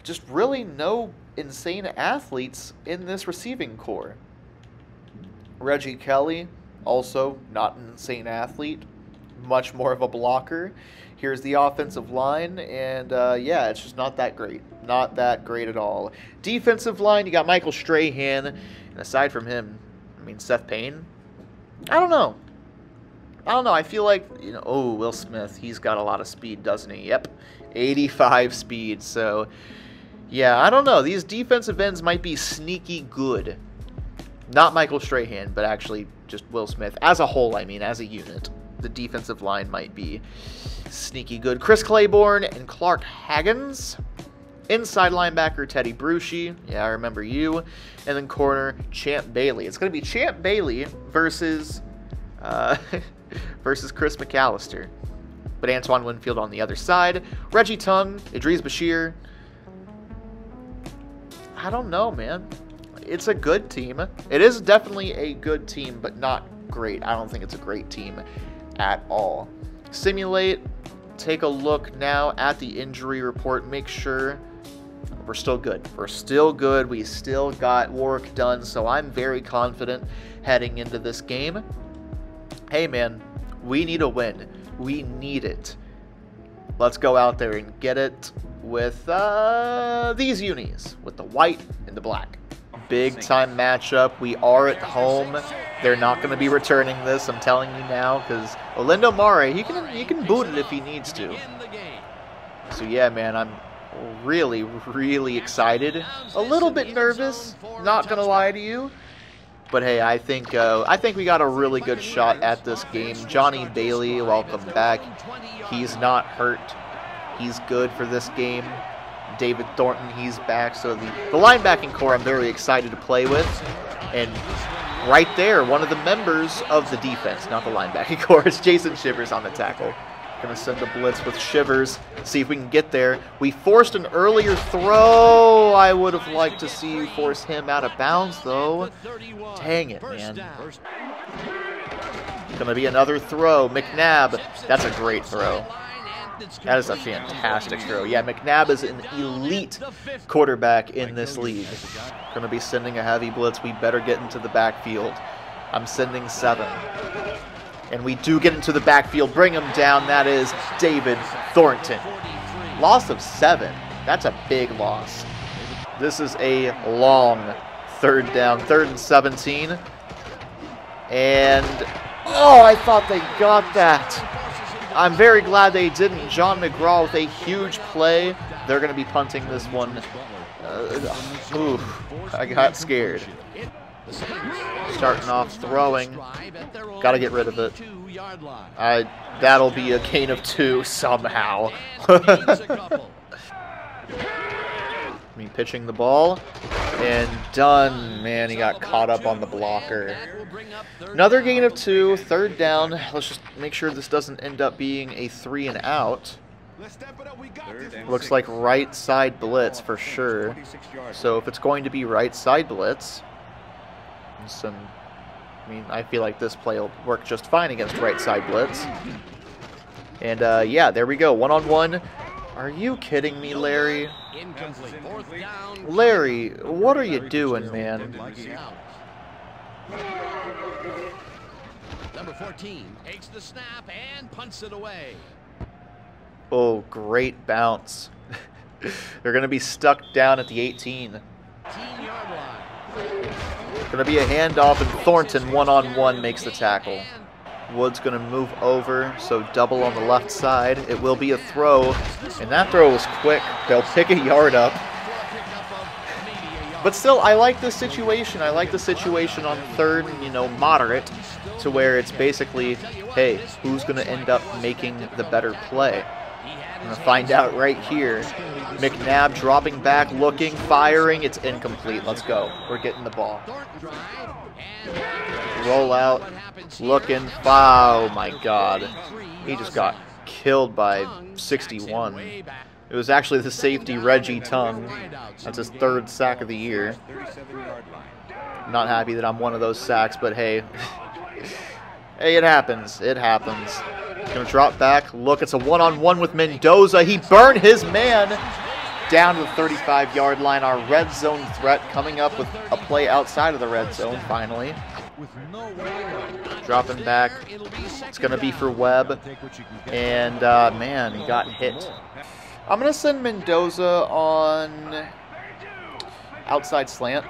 Just really no insane athletes in this receiving core. Reggie Kelly, also not an insane athlete. Much more of a blocker. Here's the offensive line, and yeah, it's just not that great. Not that great at all. Defensive line, you got Michael Strahan, and aside from him, I mean, Seth Payne? I don't know. I feel like, you know, oh, Will Smith, he's got a lot of speed, doesn't he? Yep, 85 speed, so yeah, I don't know. These defensive ends might be sneaky good. Not Michael Strahan, but actually just Will Smith. As a whole, I mean, as a unit. The defensive line might be sneaky good. Chris Claiborne and Clark Haggins. Inside linebacker, Teddy Bruschi. Yeah, I remember you. And then corner, Champ Bailey. It's going to be Champ Bailey versus Chris McAllister. But Antoine Winfield on the other side. Reggie Tongue, Idris Bashir. I don't know, man. It's a good team. It is definitely a good team, but not great. I don't think it's a great team at all. Simulate. Take a look now at the injury report. Make sure we're still good. We're still good. We still got work done, so I'm very confident heading into this game. Hey, man, we need a win. We need it. Let's go out there and get it with these unis, with the white and the black. Big time matchup. We are at home. They're not going to be returning this, I'm telling you now, because Olindo Mare, he can boot it if he needs to. So yeah, man, I'm really, really excited. A little bit nervous, not going to lie to you. But hey, I think we got a really good shot at this game. Johnny Bailey, welcome back. He's not hurt. He's good for this game. David Thornton, he's back. So the linebacking core I'm very excited to play with. And right there, one of the members of the defense, not the linebacking core, it's Jason Shivers on the tackle. Gonna send a blitz with Shivers, see if we can get there. We forced an earlier throw. I would have liked to see you force him out of bounds, though. Dang it, man. Gonna be another throw. McNabb, that's a great throw. That is a fantastic throw. Yeah, McNabb is an elite quarterback in this league. Going to be sending a heavy blitz. We better get into the backfield. I'm sending 7. And we do get into the backfield. Bring him down. That is David Thornton. Loss of 7. That's a big loss. This is a long third down. 3rd and 17. And, oh, I thought they got that. I'm very glad they didn't. John McGraw with a huge play. They're going to be punting this one. Ooh, I got scared. starting off throwing. Got to get rid of it. That'll be a gain of 2 somehow. Me pitching the ball. And done. Man, he got caught up on the blocker. Another gain of 2. Third down. Let's just make sure this doesn't end up being a 3 and out. Looks like right side blitz for sure. So if it's going to be right side blitz, I feel like this play will work just fine against right side blitz. And yeah, there we go. 1-on-1. Are you kidding me, Larry? Larry, what are you doing, man? Number 14 takes the snap and punts it away. Oh, great bounce. They're going to be stuck down at the 18. 18-yard line. Going to be a handoff, and Thornton one-on-one makes the tackle. Wood's going to move over, so double on the left side. It will be a throw, and that throw was quick. They'll pick a yard up. But still, I like this situation. I like the situation on third, moderate, to where it's basically, hey, who's going to end up making the better play? I'm going to find out right here. McNabb dropping back, looking, firing. It's incomplete. Let's go. We're getting the ball. Roll out, looking. Oh, my God. He just got killed by 61. It was actually the safety, Reggie Tongue. That's his 3rd sack of the year. I'm not happy that I'm one of those sacks, but hey. Hey, it happens. It happens. Going to drop back. Look, it's a one-on-one with Mendoza. He burned his man down to the 35-yard line. Our red zone threat coming up with a play outside of the red zone, finally. Dropping back. It's going to be for Webb. And, man, he got hit. I'm going to send Mendoza on outside slant.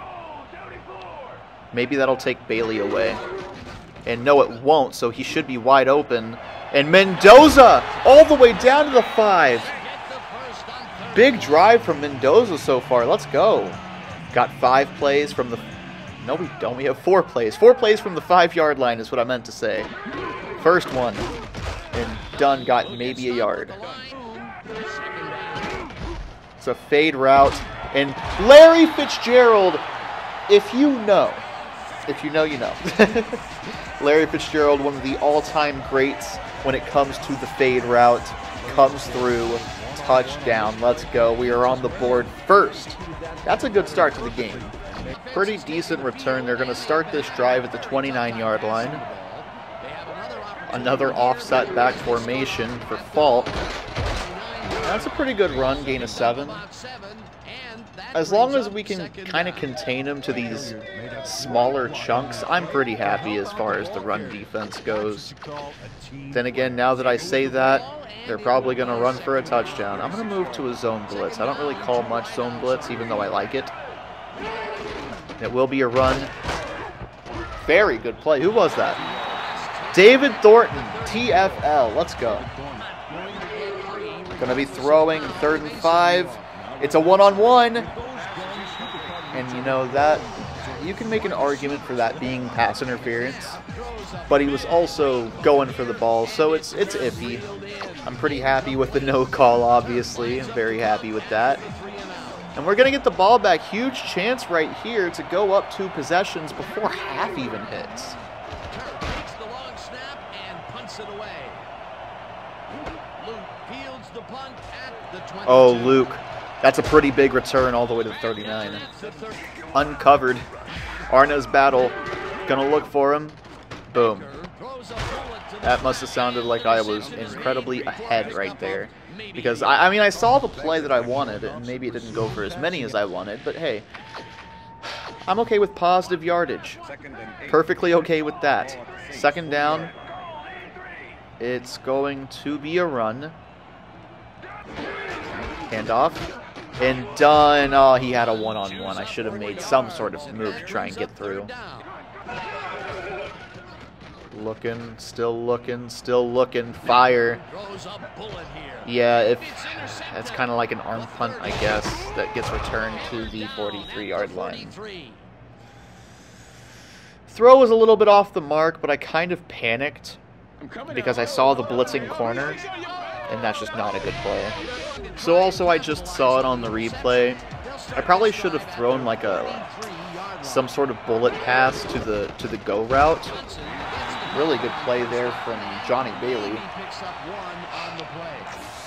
Maybe that'll take Bailey away. And no, it won't, so he should be wide open. And Mendoza all the way down to the 5. Big drive from Mendoza so far. Let's go. Got 5 plays from the... No, we don't. We have 4 plays. 4 plays from the 5-yard line is what I meant to say. First one. And Dunn got maybe a yard. It's a fade route. And Larry Fitzgerald, if you know, you know. Larry Fitzgerald, one of the all-time greats when it comes to the fade route, comes through, touchdown. Let's go. We are on the board first. That's a good start to the game. Pretty decent return. They're going to start this drive at the 29-yard line. Another offset back formation for Falk. That's a pretty good run, gain of 7. As long as we can kind of contain him to these smaller chunks, I'm pretty happy as far as the run defense goes. Then again, now that I say that, they're probably going to run for a touchdown. I'm going to move to a zone blitz. I don't really call much zone blitz, even though I like it. It will be a run. Very good play. Who was that? David Thornton, TFL. Let's go. Going to be throwing 3rd and 5. It's a one-on-one. And you know that, you can make an argument for that being pass interference. But he was also going for the ball, so it's iffy. I'm pretty happy with the no call, obviously. I'm very happy with that. And we're going to get the ball back. Huge chance right here to go up 2 possessions before half even hits. Oh, Luke. That's a pretty big return all the way to the 39. Uncovered. Arna's battle. Gonna look for him. Boom. That must have sounded like I was incredibly ahead right there. Because, I mean, I saw the play that I wanted, and maybe it didn't go for as many as I wanted, but hey. I'm okay with positive yardage. Perfectly okay with that. 2nd down. It's going to be a run. Handoff. And done. Oh, he had a one-on-one. I should have made some sort of move to try and get through. Looking, still looking, still looking. Fire. Yeah, that's kind of like an arm punt, I guess, that gets returned to the 43-yard line. Throw was a little bit off the mark, but I kind of panicked because I saw the blitzing corner, and that's just not a good play. So also I just saw it on the replay. I probably should have thrown like some sort of bullet pass to the go route. Really good play there from Johnny Bailey.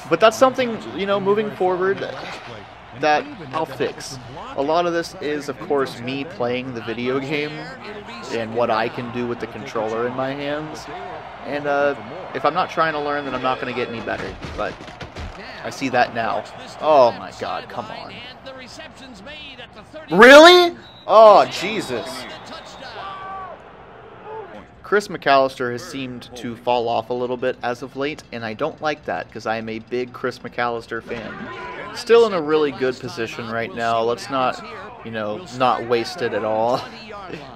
But that's something, you know, moving forward that I'll fix. A lot of this is, of course, me playing the video game and what I can do with the controller in my hands. And if I'm not trying to learn, then I'm not going to get any better. But I see that now. Oh my God, come on. Really? Oh, Jesus. Chris McAllister has seemed to fall off a little bit as of late, and I don't like that because I am a big Chris McAllister fan. Still in a really good position right now. Let's not, you know, not waste it at all.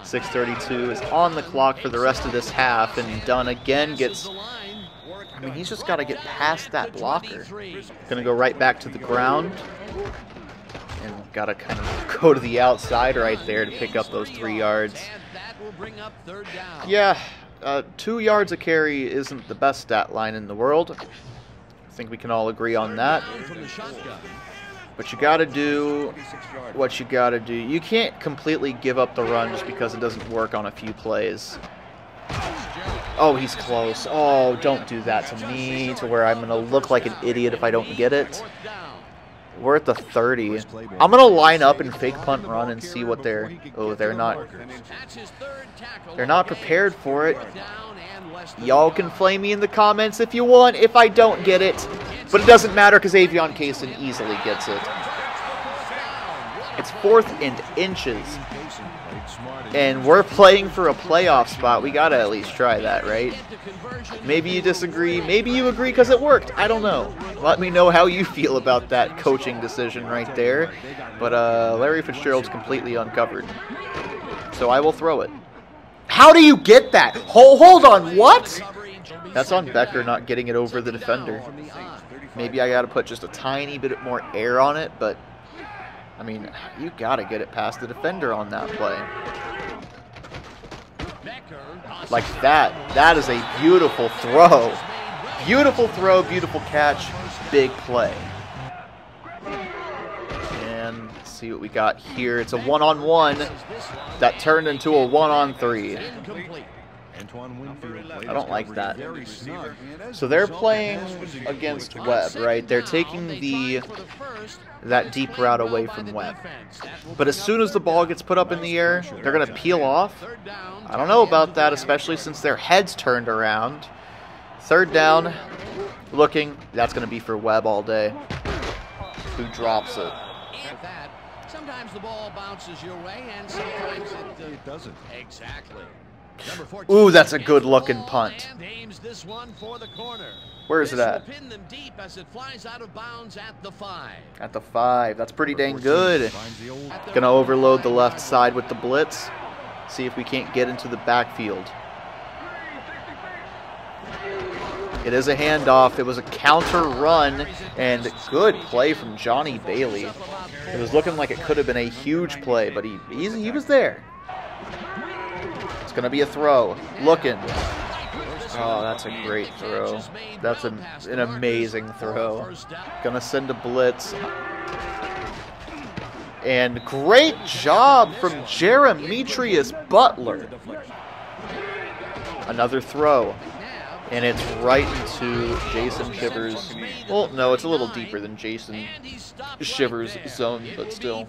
6:32 is on the clock for the rest of this half, and Dunn again gets... I mean, he's just got to get past that blocker. Going to go right back to the ground. And got to kind of go to the outside right there to pick up those 3 yards. Yeah, 2 yards a carry isn't the best stat line in the world. I think we can all agree on that. But you got to do what you got to do. You can't completely give up the run just because it doesn't work on a few plays. Oh, he's close. Oh, don't do that to me, to where I'm going to look like an idiot if I don't get it. We're at the 30. I'm going to line up and fake punt run and see what they're... Oh, they're not prepared for it. Y'all can flame me in the comments if you want if I don't get it. But it doesn't matter because Avion Kaysen easily gets it. It's 4th and inches. And we're playing for a playoff spot. We got to at least try that, right? Maybe you disagree. Maybe you agree because it worked. I don't know. Let me know how you feel about that coaching decision right there. But Larry Fitzgerald's completely uncovered. So I will throw it. How do you get that? Hold on, what? That's on Becker not getting it over the defender. Maybe I got to put just a tiny bit more air on it, but I mean, you got to get it past the defender on that play. Like that. That is a beautiful throw. Beautiful throw, beautiful catch, big play. And let's see what we got here. It's a one-on-one that turned into a one-on-three. I don't like that. So they're playing against Webb, right? They're taking that deep route away from Webb. But as soon as the ball gets put up in the air, they're going to peel off. I don't know about that, especially since their head's turned around. 3rd down, looking. That's going to be for Webb all day. Who drops it? Sometimes the ball bounces your way, and sometimes it doesn't. Exactly. Ooh, that's a good-looking punt. Where is it at? At the 5. That's pretty dang good. Gonna overload the left side with the blitz. See if we can't get into the backfield. It is a handoff. It was a counter run, and good play from Johnny Bailey. It was looking like it could have been a huge play, but he was there. It's going to be a throw. Looking. Oh, that's a great throw. That's an amazing throw. Going to send a blitz. And great job from Jeremetrius Butler. Another throw. And it's right into Jason Shivers. Well, no, it's a little deeper than Jason Shivers' zone, but still.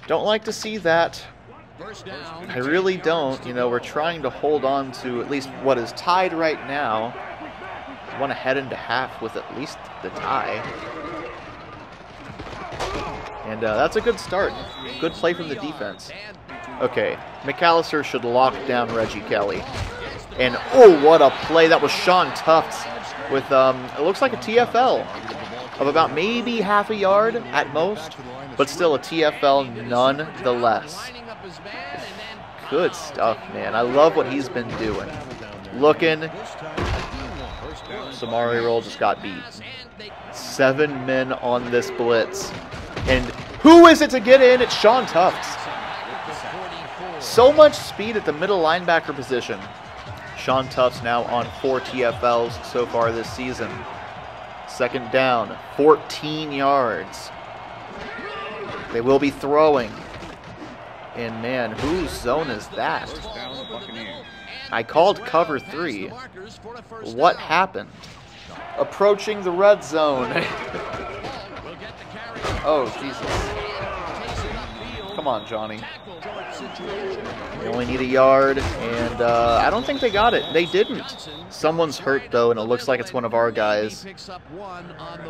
Don't like to see that. I really don't. You know, we're trying to hold on to at least what is tied right now. I want to head into half with at least the tie. And that's a good start. Good play from the defense. Okay, McAllister should lock down Reggie Kelly. And, oh, what a play. That was Sean Tufts with, it looks like a TFL of about maybe half a yard at most, but still a TFL nonetheless. Good stuff, man. I love what he's been doing. Looking. Samari Roll just got beat. 7 men on this blitz. And who is it to get in? It's Sean Tufts. So much speed at the middle linebacker position. Sean Tuff's now on 4 TFLs so far this season. Second down, 14 yards. They will be throwing. And man, whose zone is that? I called cover 3. What happened? Approaching the red zone. Oh, Jesus. Come on, Johnny. They only need a yard, and I don't think they got it. They didn't. Someone's hurt, though, and it looks like it's one of our guys.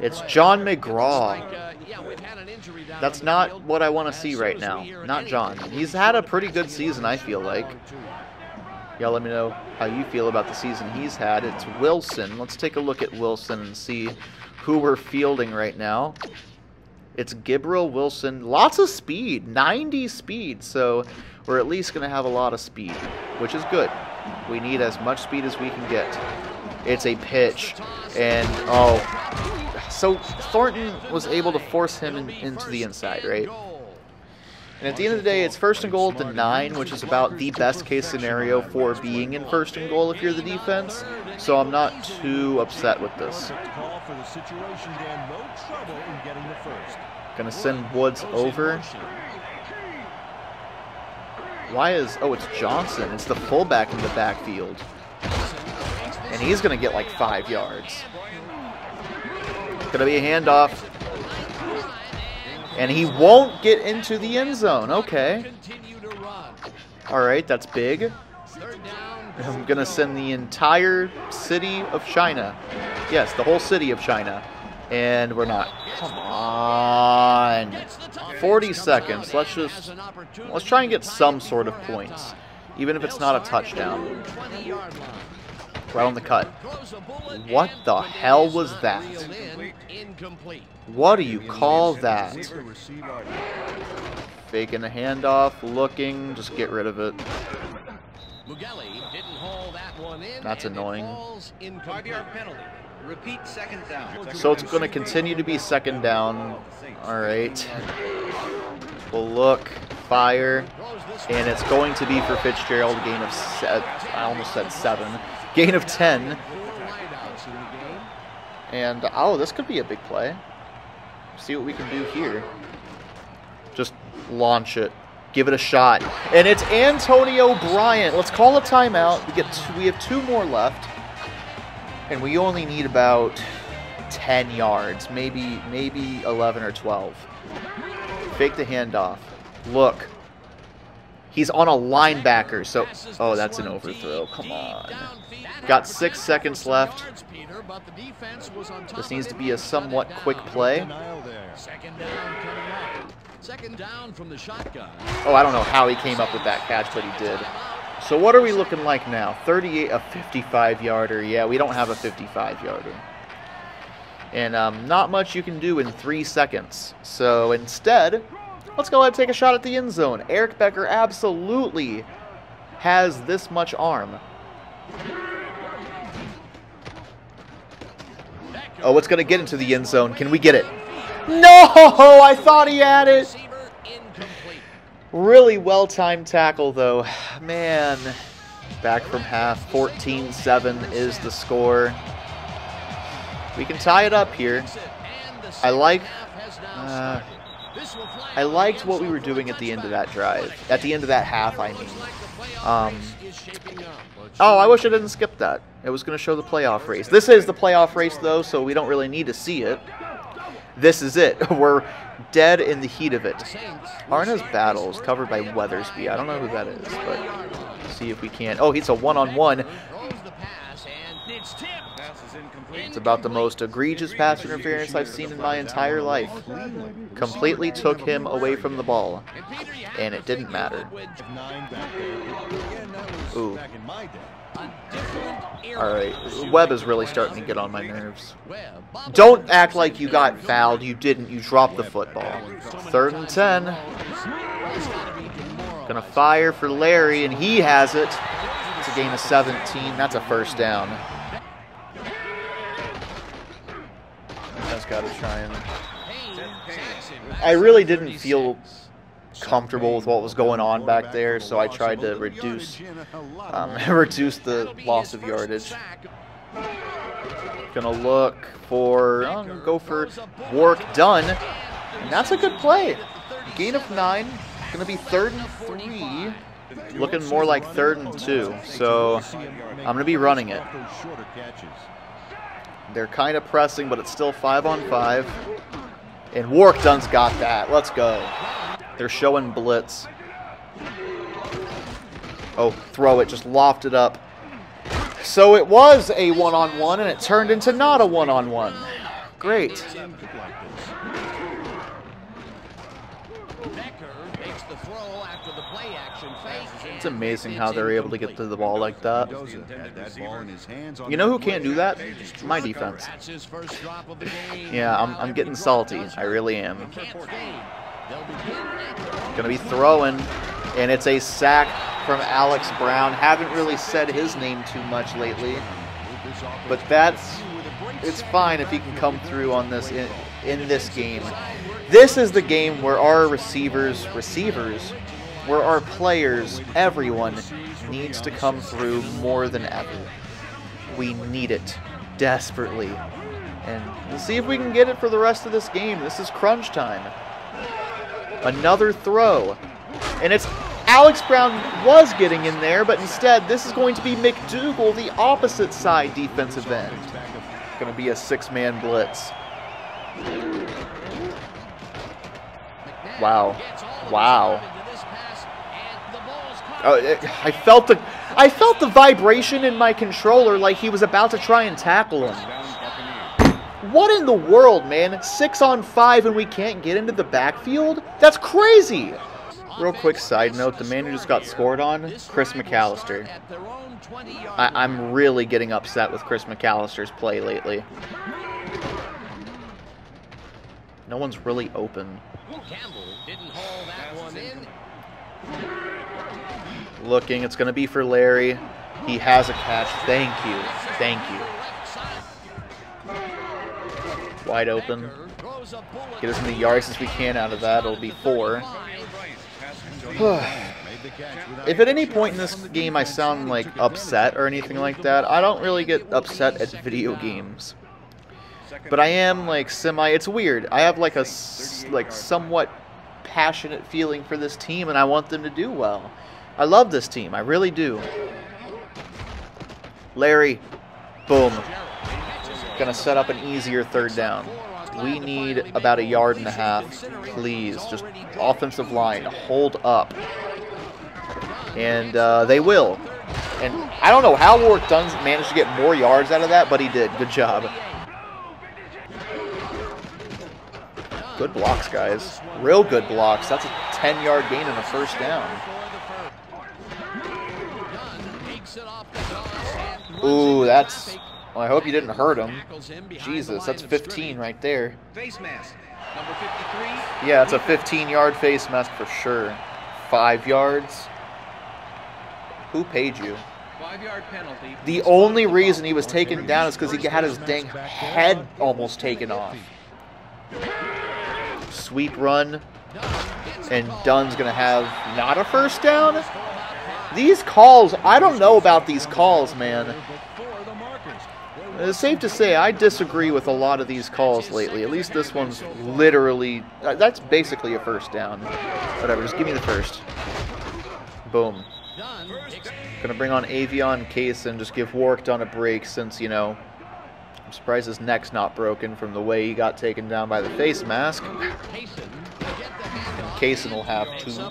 It's John McGraw. That's not what I want to see right now. Not John. He's had a pretty good season, I feel like. Y'all let me know how you feel about the season he's had. It's Wilson. Let's take a look at Wilson and see who we're fielding right now. It's Gabriel Wilson. Lots of speed. 90 speed. So we're at least going to have a lot of speed, which is good. We need as much speed as we can get. It's a pitch. And, oh. So Thornton was able to force him into the inside, right? And at the end of the day, it's 1st and goal at the 9, which is about the best case scenario for being in 1st and goal if you're the defense. So I'm not too upset with this. Gonna send Woods over. Why is... Oh, it's Johnson. It's the fullback in the backfield. And he's gonna get like 5 yards. Gonna be a handoff. And he won't get into the end zone. Okay. All right, that's big. I'm going to send the entire city of China. Yes, the whole city of China. And we're not. Come on. 40 seconds. Let's try and get some sort of points. Even if it's not a touchdown. Right on the cut. What the hell was that? What do you call that? Faking a handoff, looking, just get rid of it. That's annoying. So it's going to continue to be 2nd down. All right. We'll look, fire, and it's going to be for Fitzgerald, gain of, I almost said 7. Gain of 10. And, oh, this could be a big play. See what we can do here. Just launch it. Give it a shot. And it's Antonio Bryant. Let's call a timeout. We have 2 more left. And we only need about 10 yards. Maybe 11 or 12. Fake the handoff. Look. He's on a linebacker, so... Oh, that's an overthrow. Come on. Got 6 seconds left. This needs to be a somewhat quick play. Oh, I don't know how he came up with that catch, but he did. So what are we looking like now? 38, a 55-yarder. Yeah, we don't have a 55-yarder. And not much you can do in 3 seconds. So instead... Let's go ahead and take a shot at the end zone. Eric Becker absolutely has this much arm. Oh, it's going to get into the end zone. Can we get it? No! I thought he had it. Really well-timed tackle, though. Man. Back from half. 14-7 is the score. We can tie it up here. I liked what we were doing at the end of that drive. At the end of that half, I mean. Oh, I wish I didn't skip that. It was going to show the playoff race. This is the playoff race, though, so we don't really need to see it. This is it. We're dead in the heat of it. Arna's battle is covered by Weathersby. I don't know who that is, but see if we can. Oh, he's a one-on-one. It's about the most egregious pass interference I've seen in my entire life. Completely took him away from the ball, and it didn't matter. Ooh. Alright, Webb is really starting to get on my nerves. Don't act like you got fouled. You didn't. You dropped the football. 3rd and 10. Gonna fire for Larry, and he has it. It's a gain of 17. That's a 1st down. That's got to try and... I really didn't feel comfortable with what was going on back there, so I tried to reduce reduce the loss of yardage. Gonna look for, go for work done, and that's a good play. Gain of 9, gonna be 3rd and 3, looking more like 3rd and 2, so I'm gonna be running it. They're kind of pressing, but it's still 5-on-5, and Wark Dunn's got that. Let's go. They're showing blitz. Oh, throw it, just lofted up. So it was a one-on-one, and it turned into not a one-on-one. Great. It's amazing how they're able to get to the ball like that. You know who can't do that? My defense. Yeah, I'm getting salty. I really am. Gonna be throwing, and it's a sack from Alex Brown. Haven't really said his name too much lately, but it's fine if he can come through on this in this game. This is the game where our receivers, where our players, everyone needs to come through more than ever. We need it desperately, and we'll see if we can get it for the rest of this game. This is crunch time. Another throw, and it's Alex Brown was getting in there, but instead this is going to be McDougal, the opposite side defensive end. Going to be a 6-man blitz. Wow. Wow. Oh, I felt the vibration in my controller like he was about to try and tackle him. What in the world, man? 6-on-5 and we can't get into the backfield? That's crazy! Real quick side note, the man who just got scored on, Chris McAllister. I'm really getting upset with Chris McAllister's play lately. No one's really open. Looking, it's going to be for Larry. He has a catch. Thank you. Thank you. Wide open. Get as many yards as we can out of that. It'll be 4. If at any point in this game I sound like upset or anything like that, I don't really get upset at video games. But I am like it's weird. I have like a somewhat passionate feeling for this team, and I want them to do well. I love this team. I really do. Larry. Boom. Gonna set up an easier 3rd down. We need about 1.5 yards. Please, just offensive line, hold up. And they will. And I don't know how Wark Dunn managed to get more yards out of that, but he did. Good job. Good blocks, guys. Real good blocks. That's a 10-yard gain and a 1st down. Ooh, that's... Well, I hope you didn't hurt him. Jesus, that's 15 right there. Face mask, number 53. Yeah, it's a 15-yard face mask for sure. 5 yards? Who paid you? 5-yard penalty. The only reason he was taken down is because he had his dang head almost taken off. Sweep run, and Dunn's going to have not a 1st down? These calls, I don't know about these calls, man. It's safe to say I disagree with a lot of these calls lately. At least this one's literally... That's basically a 1st down. Whatever, just give me the 1st. Boom. Gonna bring on Avion Case and just give Wark Dunn a break since, you know, I'm surprised his neck's not broken from the way he got taken down by the face mask. And Kaysen will have 2.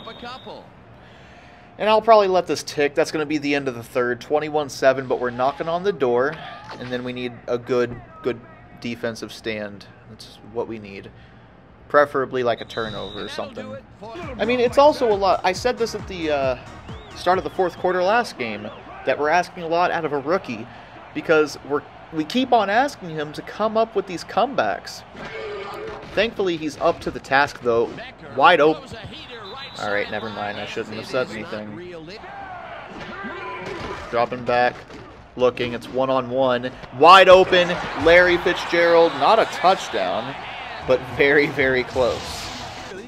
And I'll probably let this tick. That's going to be the end of the 3rd. 21-7, but we're knocking on the door. And then we need a good defensive stand. That's what we need. Preferably like a turnover or something. I mean, it's also a lot. I said this at the start of the 4th quarter last game, that we're asking a lot out of a rookie. Because we keep on asking him to come up with these comebacks. Thankfully, he's up to the task, though. Wide open. Alright, never mind. I shouldn't have said anything. Dropping back. Looking. It's 1-on-1. Wide open. Larry Fitzgerald. Not a touchdown, but very, very close.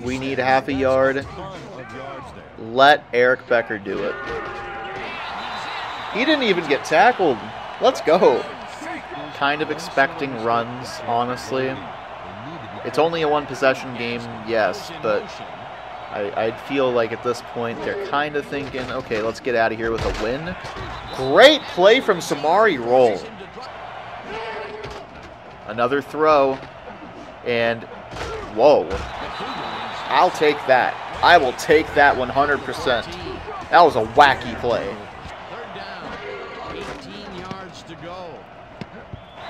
We need half a yard. Let Eric Becker do it. He didn't even get tackled. Let's go. Kind of expecting runs, honestly. It's only a one-possession game, yes, but I feel like at this point they're kind of thinking, okay, let's get out of here with a win. Great play from Samari Roll. Another throw, and whoa. I'll take that. I will take that 100%. That was a wacky play.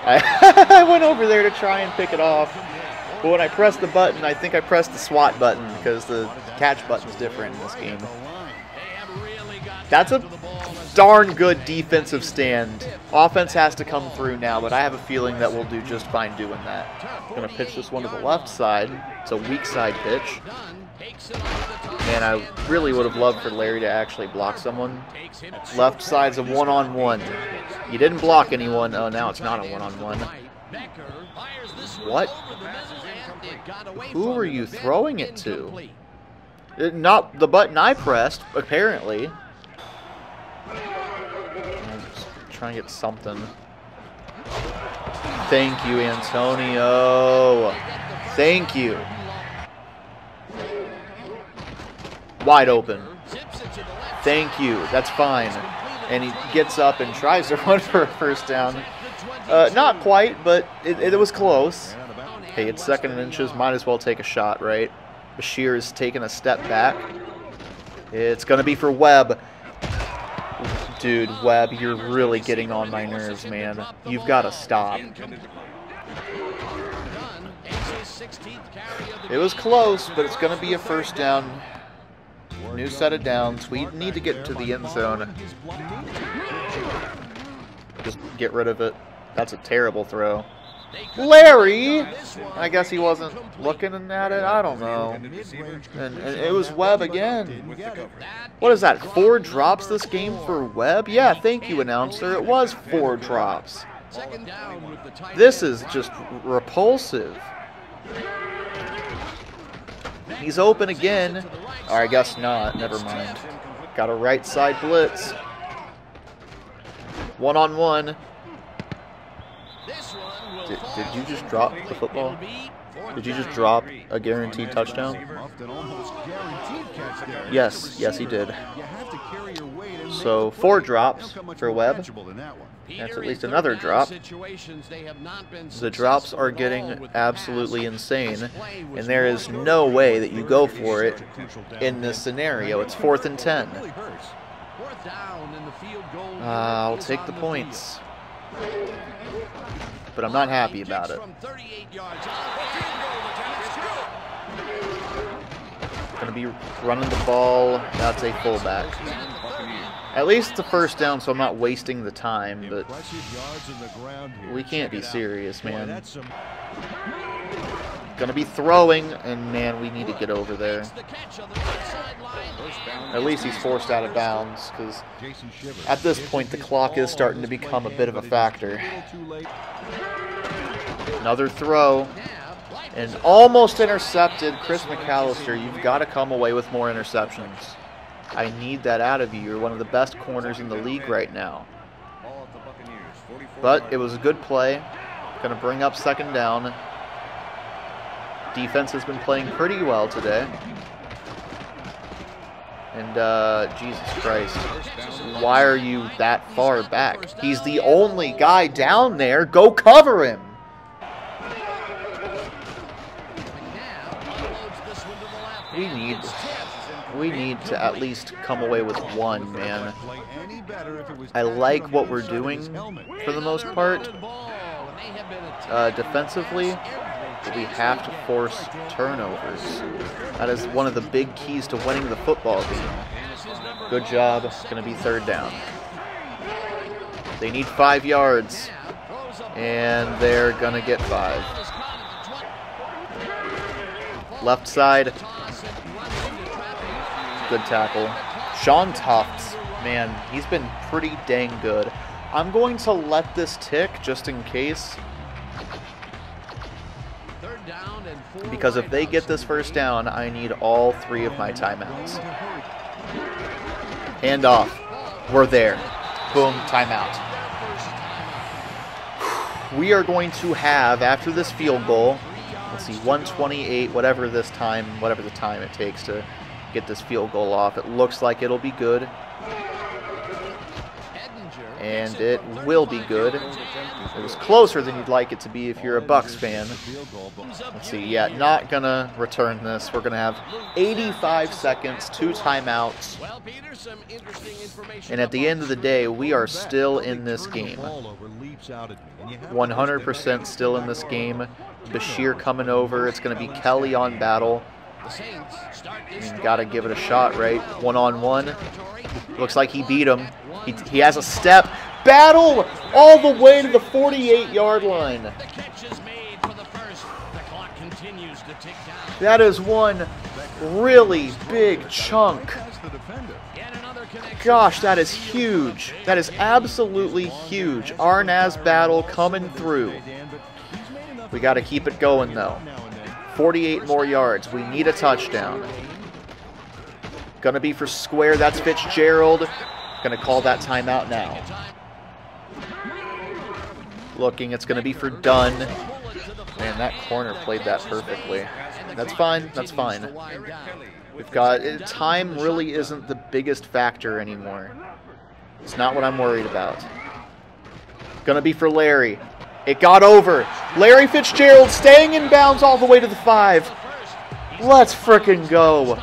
I went over there to try and pick it off, but when I pressed the button, I think I pressed the SWAT button because the catch button's different in this game. That's a darn good defensive stand. Offense has to come through now, but I have a feeling that we'll do just fine doing that. I'm going to pitch this one to the left side. It's a weak side pitch. Man, I really would have loved for Larry to actually block someone. Left side's a one-on-one. You didn't block anyone. Oh, now it's not a one-on-one. What? Who are you throwing it to? Not the button I pressed, apparently. I'm just trying to get something. Thank you, Antonio. Thank you. Wide open. Thank you. That's fine. And he gets up and tries to run for a first down. Not quite, but it was close. Hey, it's 2nd and inches. Might as well take a shot, right? Bashir is taking a step back. It's going to be for Webb. Dude, Webb, you're really getting on my nerves, man. You've got to stop. It was close, but it's going to be a first down. New set of downs. We need to get to the end zone. Just get rid of it. That's a terrible throw. Larry! I guess he wasn't looking at it. I don't know. And it was Webb again. What is that, 4 drops this game for Webb? Yeah, thank you, announcer. It was 4 drops. This is just repulsive. He's open again. Or I guess not. Never mind. Got a right side blitz. One-on-one. Did you just drop the football? Did you just drop a guaranteed touchdown? Yes, he did. So 4 drops for Webb. That's at least another drop. The drops are getting absolutely insane, and there is no way that you go for it in this scenario. It's 4th and 10. I'll take the points. But I'm not happy about it. Gonna be running the ball. That's a fullback. At least it's a first down, so I'm not wasting the time, but we can't be serious, man. Gonna be throwing, and man, we need to get over there. At least he's forced out of bounds, because at this point the clock is starting to become a bit of a factor. Another throw, and almost intercepted. Chris McAllister, you've got to come away with more interceptions. I need that out of you. You're one of the best corners in the league right now. But it was a good play. Going to bring up 2nd down. Defense has been playing pretty well today. And, Jesus Christ. Why are you that far back? He's the only guy down there. Go cover him. We need to at least come away with 1, man. I like what we're doing for the most part defensively, but we have to force turnovers. That is one of the big keys to winning the football game. Good job. It's going to be 3rd down. They need 5 yards, and they're going to get 5. Left side. Good tackle. Sean Tufts, man, he's been pretty dang good. I'm going to let this tick just in case. Because if they get this first down, I need all 3 of my timeouts. Hand off. We're there. Boom, timeout. We are going to have, after this field goal, let's see, 128, whatever the time it takes to get this field goal off. It looks like it'll be good. And it will be good. It was closer than you'd like it to be if you're a Bucs fan. Let's see, yeah, not gonna return this. We're gonna have 85 seconds, 2 timeouts. And at the end of the day, we are still in this game. 100% still in this game. Bashir coming over. It's gonna be Kelly on battle. Gotta give it a shot, right? One-on-one. Looks like he beat him. He has a step. Battle all the way to the 48-yard line. That is one really big chunk. Gosh, that is huge. That is absolutely huge. Arnaz battle coming through. We got to keep it going, though. 48 more yards. We need a touchdown. Gonna be for square. That's Fitzgerald. Gonna call that timeout now. Looking, it's gonna be for Dunn. Man, that corner played that perfectly. That's fine. That's fine. We've got time. Really isn't the biggest factor anymore. It's not what I'm worried about. Gonna be for Larry. It got over. Larry Fitzgerald staying in bounds all the way to the 5. Let's frickin' go.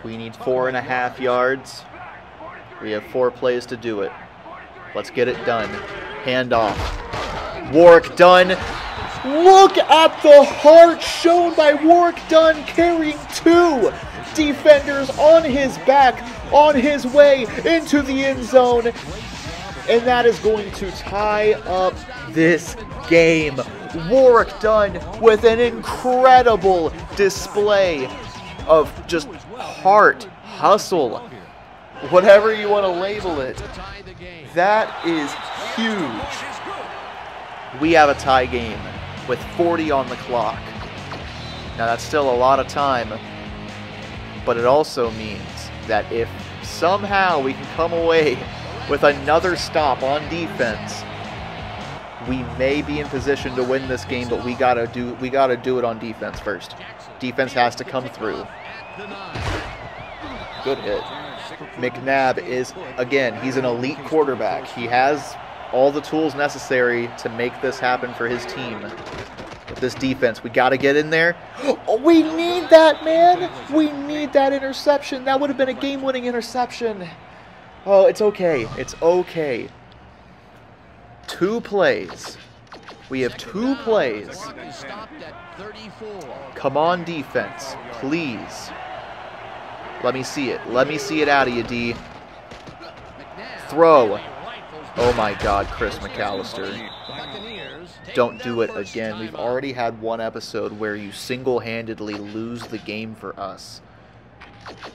We need 4.5 yards. We have 4 plays to do it. Let's get it done. Hand off. Warwick Dunn. Look at the heart shown by Warwick Dunn, carrying 2 defenders on his back, on his way into the end zone. And that is going to tie up this game. Warwick Dunn with an incredible display of just heart, hustle, whatever you want to label it. That is huge. We have a tie game with 40 on the clock. Now that's still a lot of time, but it also means that if somehow we can come away with another stop on defense, we may be in position to win this game, but we gotta do it on defense first. Defense has to come through. Good hit. McNabb is, again, he's an elite quarterback. He has all the tools necessary to make this happen for his team. With this defense, we got to get in there. Oh, we need that, man. We need that interception. That would have been a game-winning interception. Oh, it's okay. It's okay. 2 plays. We have 2 plays. Come on, defense. Please. Let me see it. Let me see it out of you, D. Throw. Oh, my God, Chris McAllister. Don't do it again. We've already had one episode where you single-handedly lose the game for us.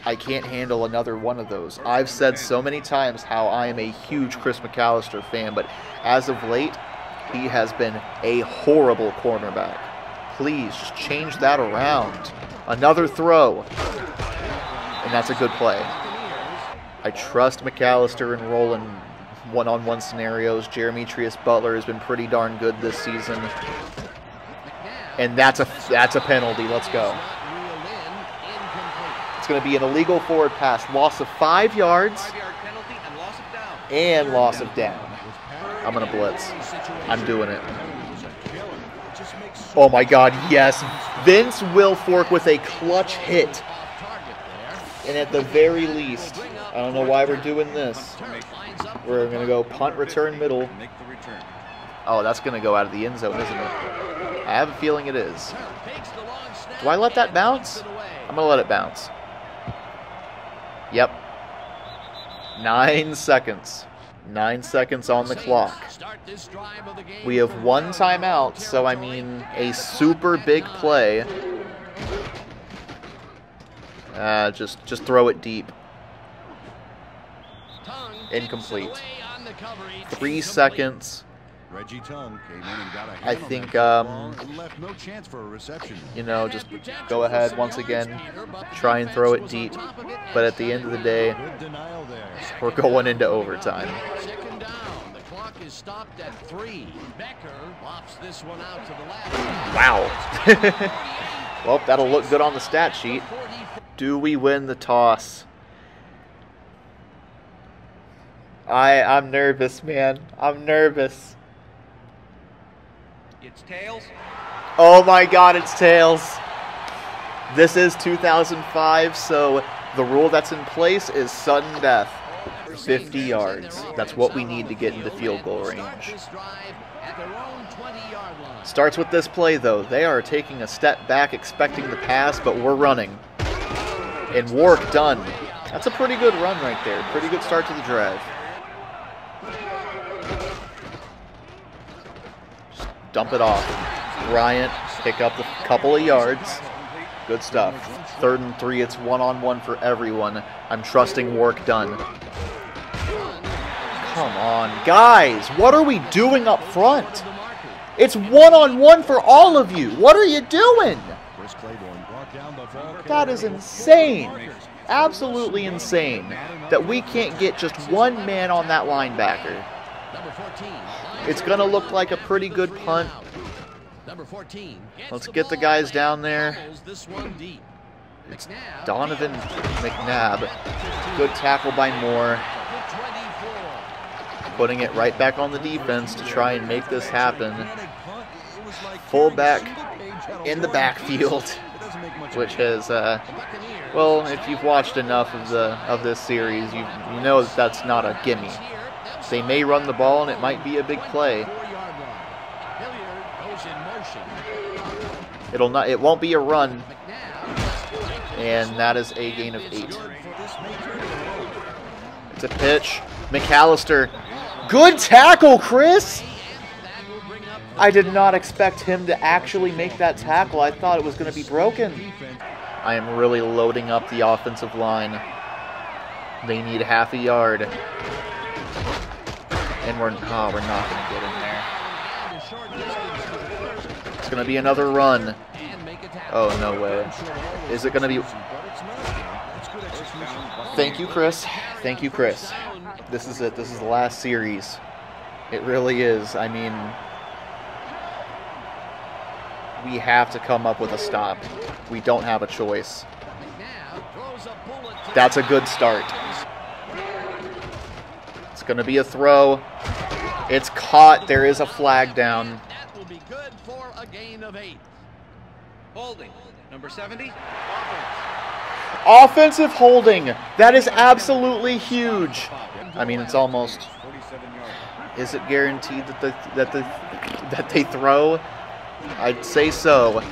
I can't handle another one of those. I've said so many times how I am a huge Chris McAllister fan, but as of late, he has been a horrible cornerback. Please, just change that around. Another throw. And that's a good play. I trust McAllister in rolling one-on-one scenarios. Jeremy Butler has been pretty darn good this season. And that's a penalty. Let's go. It's going to be an illegal forward pass. Loss of 5 yards and loss of down. I'm going to blitz. I'm doing it. Oh my God, yes. Vince Wilfork with a clutch hit. And at the very least, I don't know why we're doing this. We're going to go punt, return, middle. Oh, that's going to go out of the end zone, isn't it? I have a feeling it is. Do I let that bounce? I'm going to let it bounce. Yep. 9 seconds. 9 seconds on the clock. We have 1 timeout, so I mean a super big play. Just throw it deep. Incomplete. 3 seconds. I think, left no chance for a reception. you know, just go ahead once again, try and throw it deep. But at the end of the day, we're going into overtime. Second down. The clock is stopped at 3. Becker lofts this one out to the left. Wow. Well, that'll look good on the stat sheet. Do we win the toss? I'm nervous, man. I'm nervous. It's tails. Oh my God, it's tails. This is 2005, so the rule that's in place is sudden death. 50 yards. That's what we need to get into field goal range. Starts with this play, though. They are taking a step back, expecting the pass, but we're running. And work done. That's a pretty good run right there. Pretty good start to the drive. Just dump it off. Bryant, pick up a couple of yards. Good stuff. 3rd and 3, it's one-on-one for everyone. I'm trusting work done. Come on, guys. What are we doing up front? It's one-on-one for all of you. What are you doing? That is insane. Absolutely insane that we can't get just one man on that linebacker. It's going to look like a pretty good punt. Let's get the guys down there. It's Donovan McNabb. Good tackle by Moore. Putting it right back on the defense to try and make this happen. Fullback in the backfield, which has, well, if you've watched enough of this series, you know that that's not a gimme. They may run the ball and it might be a big play. It won't be a run, and that is a gain of 8. It's a pitch. McAllister. Good tackle, Chris! I did not expect him to actually make that tackle. I thought it was going to be broken. I am really loading up the offensive line. They need half a yard. And we're not going to get in there. It's going to be another run. Oh, no way. Is it going to be... Thank you, Chris. Thank you, Chris. This is it. This is the last series. It really is. I mean, we have to come up with a stop. We don't have a choice. That's a good start. It's going to be a throw. It's caught. There is a flag down. That will be good for a gain of 8. Holding. Number 70. Offensive holding. That is absolutely huge. I mean, it's almost... Is it guaranteed that they throw? I'd say so.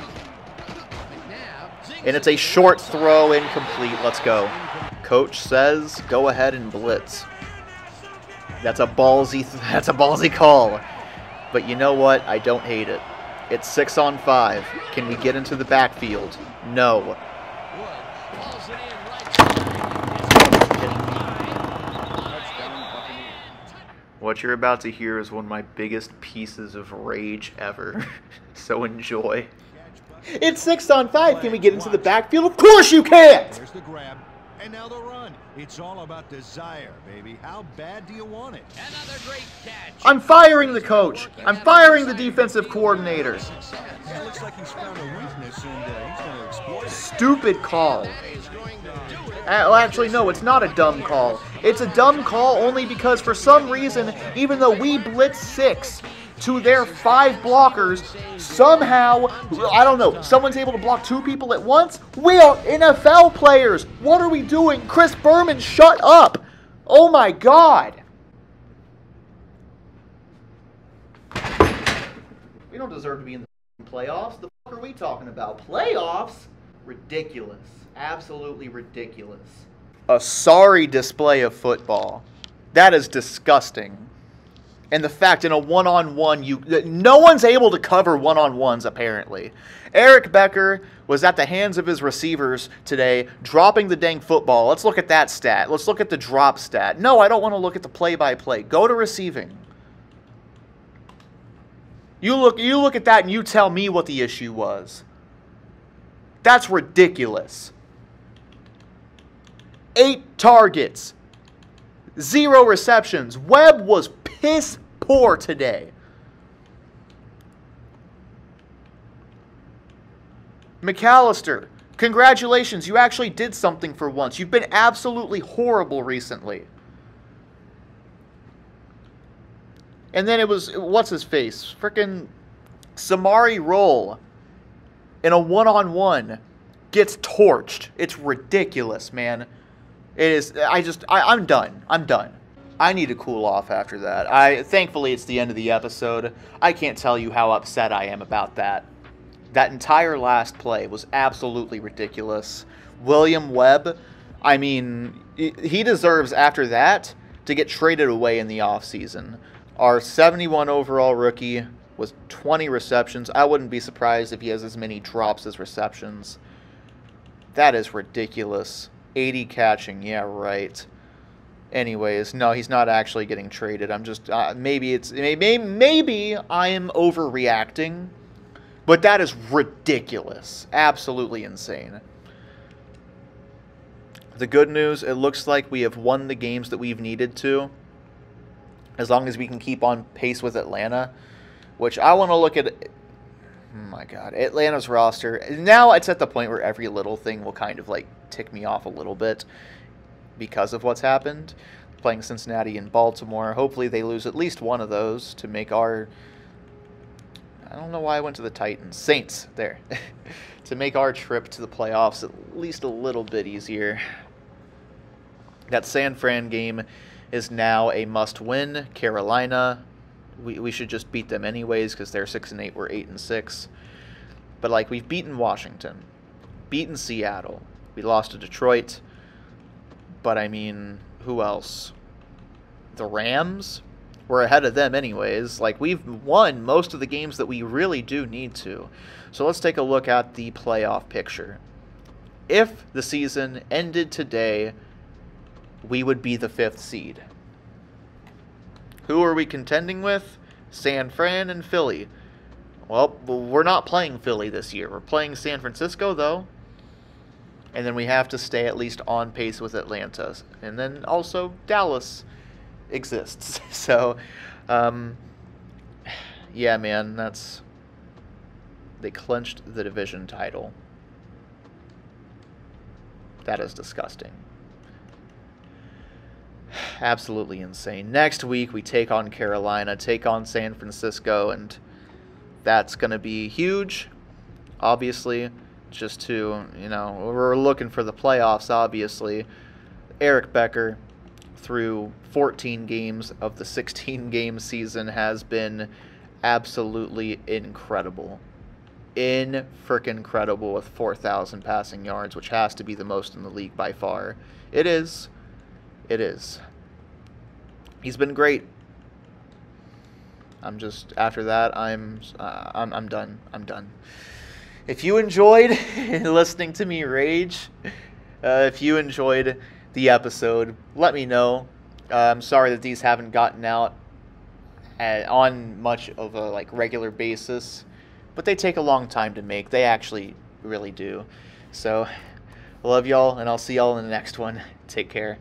And it's a short throw, incomplete. Let's go. Coach says, go ahead and blitz. That's a ballsy call. But you know what? I don't hate it. It's 6-on-5. Can we get into the backfield? No. What you're about to hear is one of my biggest pieces of rage ever. So enjoy. It's 6-on-5. Can we get into the backfield? Of course you can! There's the grab. And now the run. It's all about desire, baby. How bad do you want it? Another great catch. I'm firing the coach. I'm firing the defensive coordinator. Yeah, it looks like he's found a weakness and he's going to exploit it. Stupid call. Well, actually, no, it's not a dumb call. It's a dumb call only because for some reason, even though we blitz 6 to their 5 blockers, somehow, I don't know, someone's able to block 2 people at once? We are NFL players. What are we doing? Chris Berman, shut up. Oh my God. We don't deserve to be in the playoffs. The fuck are we talking about? Playoffs? Ridiculous. Absolutely ridiculous. A sorry display of football. That is disgusting. And the fact in a one-on-one, no one's able to cover one-on-ones, apparently. Eric Becker was at the hands of his receivers today, dropping the dang football. Let's look at that stat. Let's look at the drop stat. No, I don't want to look at the play-by-play. Go to receiving. You look at that and you tell me what the issue was. That's ridiculous. 8 targets. 0 receptions. Webb was piss poor today. McAllister, congratulations. You actually did something for once. You've been absolutely horrible recently. And then it was, what's his face? Frickin' Samari Roll in a one-on-one gets torched. It's ridiculous, man. It is, I'm done. I'm done. I need to cool off after that. Thankfully, it's the end of the episode. I can't tell you how upset I am about that. That entire last play was absolutely ridiculous. William Webb, I mean, he deserves, after that, to get traded away in the offseason. Our 71 overall rookie with 20 receptions. I wouldn't be surprised if he has as many drops as receptions. That is ridiculous. 80 catching, yeah, right. Anyways, no, he's not actually getting traded. I'm just, maybe I am overreacting. But that is ridiculous. Absolutely insane. The good news, it looks like we have won the games that we've needed to. As long as we can keep on pace with Atlanta. Which I want to look at. Oh my God. Atlanta's roster. Now it's at the point where every little thing will kind of like tick me off a little bit. Because of what's happened. Playing Cincinnati and Baltimore. Hopefully they lose at least one of those to make our... I don't know why I went to the Titans. Saints, there. To make our trip to the playoffs at least a little bit easier. That San Fran game is now a must-win. Carolina, we should just beat them anyways because they're 6-8, we're 8-6. But like, we've beaten Washington, beaten Seattle, we lost to Detroit. But I mean, who else? The Rams? We're ahead of them anyways. Like, we've won most of the games that we really do need to. So let's take a look at the playoff picture. If the season ended today, we would be the 5th seed. Who are we contending with? San Fran and Philly. Well, we're not playing Philly this year. We're playing San Francisco, though. And then we have to stay at least on pace with Atlanta. And then also Dallas exists. So, yeah, man, they clinched the division title. That is disgusting. Absolutely insane. Next week, we take on Carolina, take on San Francisco, and that's going to be huge, obviously, just to, we're looking for the playoffs, obviously. Eric Becker, through 14 games of the 16-game season, has been absolutely incredible. Incredible with 4,000 passing yards, which has to be the most in the league by far. It is. It is. He's been great. I'm just, after that, I'm done. I'm done. If you enjoyed listening to me rage, if you enjoyed the episode, let me know. I'm sorry that these haven't gotten out on much of a regular basis, but they take a long time to make. They actually really do. So, I love y'all, and I'll see y'all in the next one. Take care.